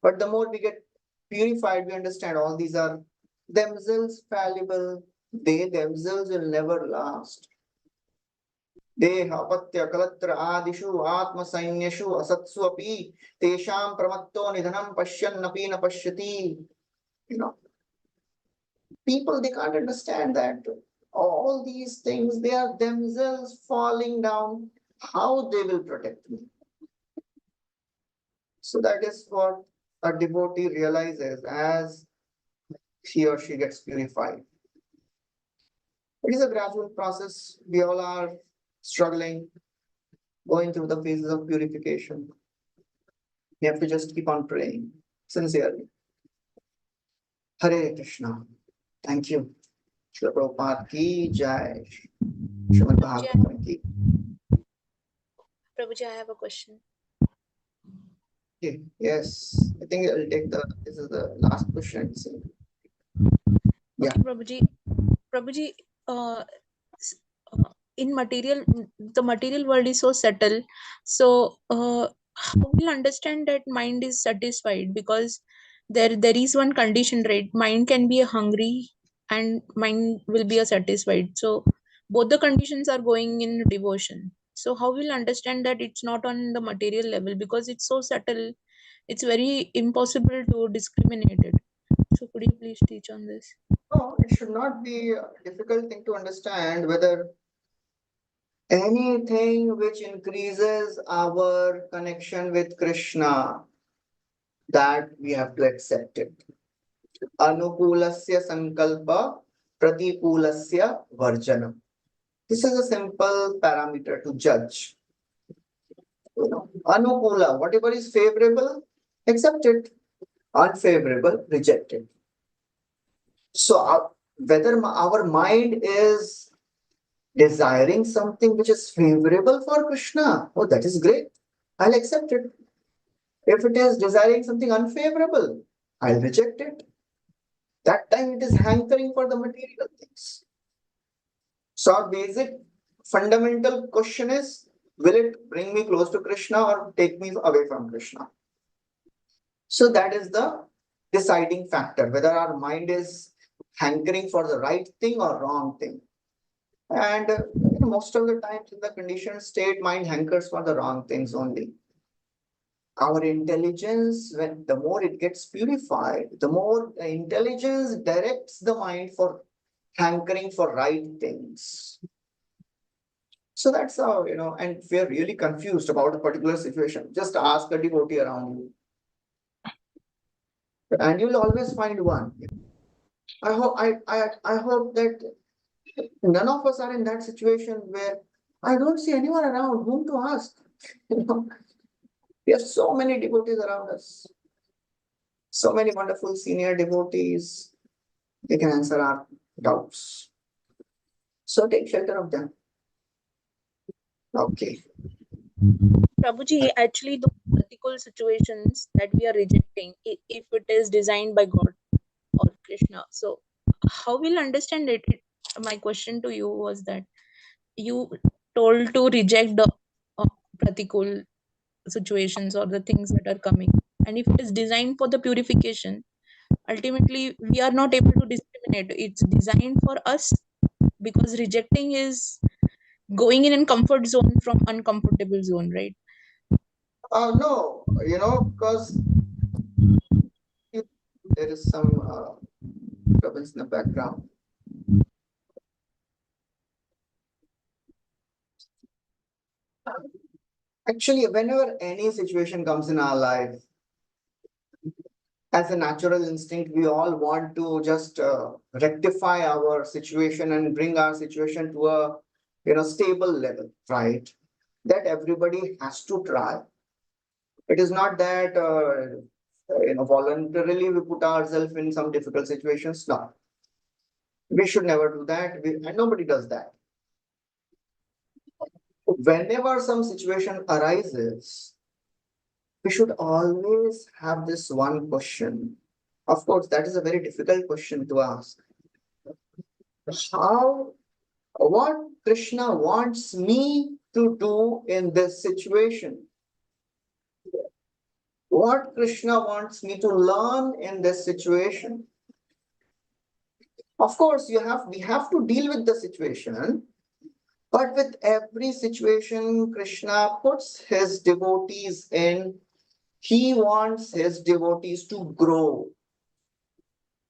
But the more we get purified, we understand all these are themselves fallible. They themselves will never last. Dehapatya kalatra adishu atma sainyashu asatsu api tesham pramatto nidhanam pashyannapi na pashyati. You know, people, they can't understand that all these things, they are themselves falling down. How they will protect me? So that is what a devotee realizes as he or she gets purified. It is a gradual process. We all are struggling, going through the phases of purification. We have to just keep on praying sincerely. Hare Krishna. Thank you. Srila Prabhupada ki jai. Srimad Bhagavatam ki. Prabhuji, I have a question. Okay. Yes, I think I'll take this is the last question. Yeah. Okay, Prabhuji, in the material world is so subtle. So how will understand that mind is satisfied? Because there is one condition, right? Mind can be hungry and mind will be satisfied. So both the conditions are going in devotion. So how will understand that it's not on the material level, because it's so subtle, it's very impossible to discriminate it. So could you please teach on this? No, it should not be a difficult thing to understand whether anything which increases our connection with Krishna, that we have to accept it. Anukulasya sankalpa pratikulasya varjanam. This is a simple parameter to judge. Anukula, whatever is favorable, accept it. Unfavorable, reject it. So whether our mind is desiring something which is favorable for Krishna, oh, that is great. I'll accept it. If it is desiring something unfavorable, I'll reject it. That time it is hankering for the material things. So our basic fundamental question is, will it bring me close to Krishna or take me away from Krishna? So that is the deciding factor, whether our mind is hankering for the right thing or wrong thing. And most of the times in the conditioned state, mind hankers for the wrong things only. Our intelligence, when the more it gets purified, the more intelligence directs the mind for hankering for right things. So that's how, and if you're really confused about a particular situation, just ask a devotee around you. And you'll always find one. I hope that none of us are in that situation where I don't see anyone around whom to ask. We have so many devotees around us. So many wonderful senior devotees. They can answer our doubts. So take shelter of them. Okay. Prabhuji, actually, the particular situations that we are rejecting, if it is designed by God or Krishna, so how will understand it? My question to you was that you told to reject the pratikul situations or the things that are coming, and if it is designed for the purification, ultimately we are not able to discriminate. It's designed for us, because rejecting is going in a comfort zone from uncomfortable zone, right? No, because there is some disturbance in the background. Actually, whenever any situation comes in our life, as a natural instinct, we all want to just rectify our situation and bring our situation to a stable level, right? That everybody has to try. It is not that voluntarily we put ourselves in some difficult situations. No, we should never do that. And nobody does that. Whenever some situation arises, we should always have this one question. Of course, that is a very difficult question to ask. What Krishna wants me to do in this situation? What Krishna wants me to learn in this situation? Of course, we have to deal with the situation, but with every situation, Krishna puts his devotees in. He wants his devotees to grow.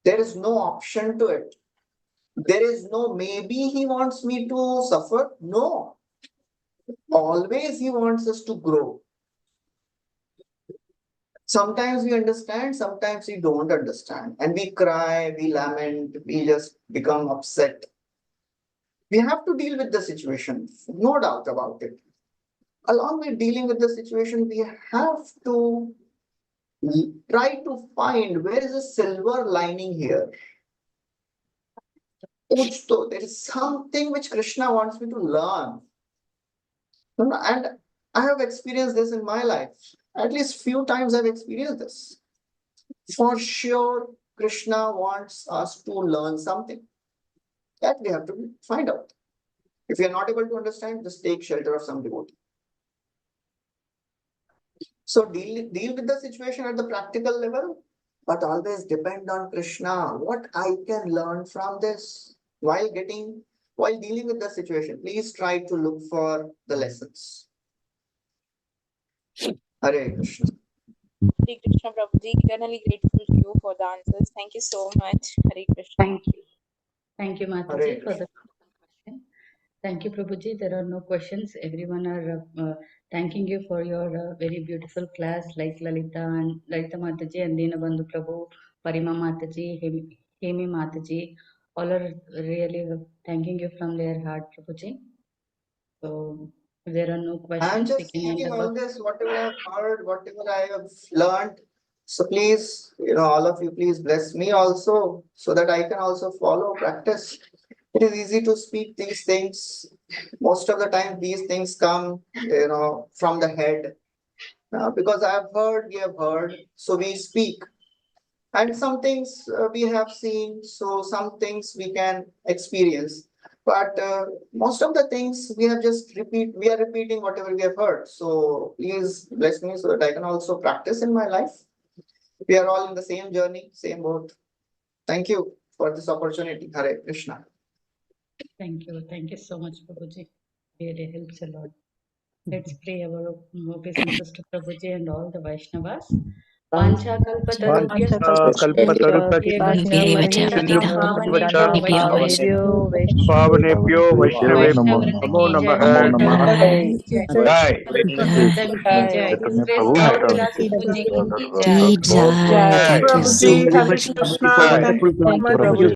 There is no option to it. There is no maybe he wants me to suffer. No. Always he wants us to grow. Sometimes we understand, sometimes we don't understand. And we cry, we lament, we just become upset. We have to deal with the situation, no doubt about it. Along with dealing with the situation, we have to try to find where is the silver lining here. There is something which Krishna wants me to learn. And I have experienced this in my life. At least few times I've experienced this. For sure, Krishna wants us to learn something. That we have to find out. If you're not able to understand, just take shelter of some devotee. So deal with the situation at the practical level, but always depend on Krishna. What I can learn from this while dealing with the situation. Please try to look for the lessons. Hare Krishna. Hare Krishna, Prabhuji. Eternally grateful to you for the answers. Thank you so much. Hare Krishna. Thank you. Thank you, Mataji, for the question. Thank you, Prabhuji. There are no questions. Everyone are thanking you for your very beautiful class, like Lalita Mataji and Dinabandhu Prabhu, Parima Mataji, Hemi Mataji. All are really thanking you from their heart, Prabhuji. So if there are no questions, I'm just we can thinking end all this, whatever I have heard, whatever I have learned. So please, all of you, please bless me also so that I can also follow, practice. It is easy to speak these things. Most of the time, these things come, from the head. Because I have heard, we have heard, so we speak. And some things we have seen, so some things we can experience. But most of the things we are repeating whatever we have heard. So please bless me so that I can also practice in my life. We are all in the same journey, same boat. Thank you for this opportunity. Hare Krishna. Thank you. Thank you so much, Prabhuji. Really helps a lot. Let's pray our obeisances to Prabhuji and all the Vaishnavas. Vancha kalpatarubhyascha पावनेभ्यो वैष्णवेभ्यो नमो नमः। जय प्रभु की जय। Prabhuji, Hare Krishna. Thank you so much.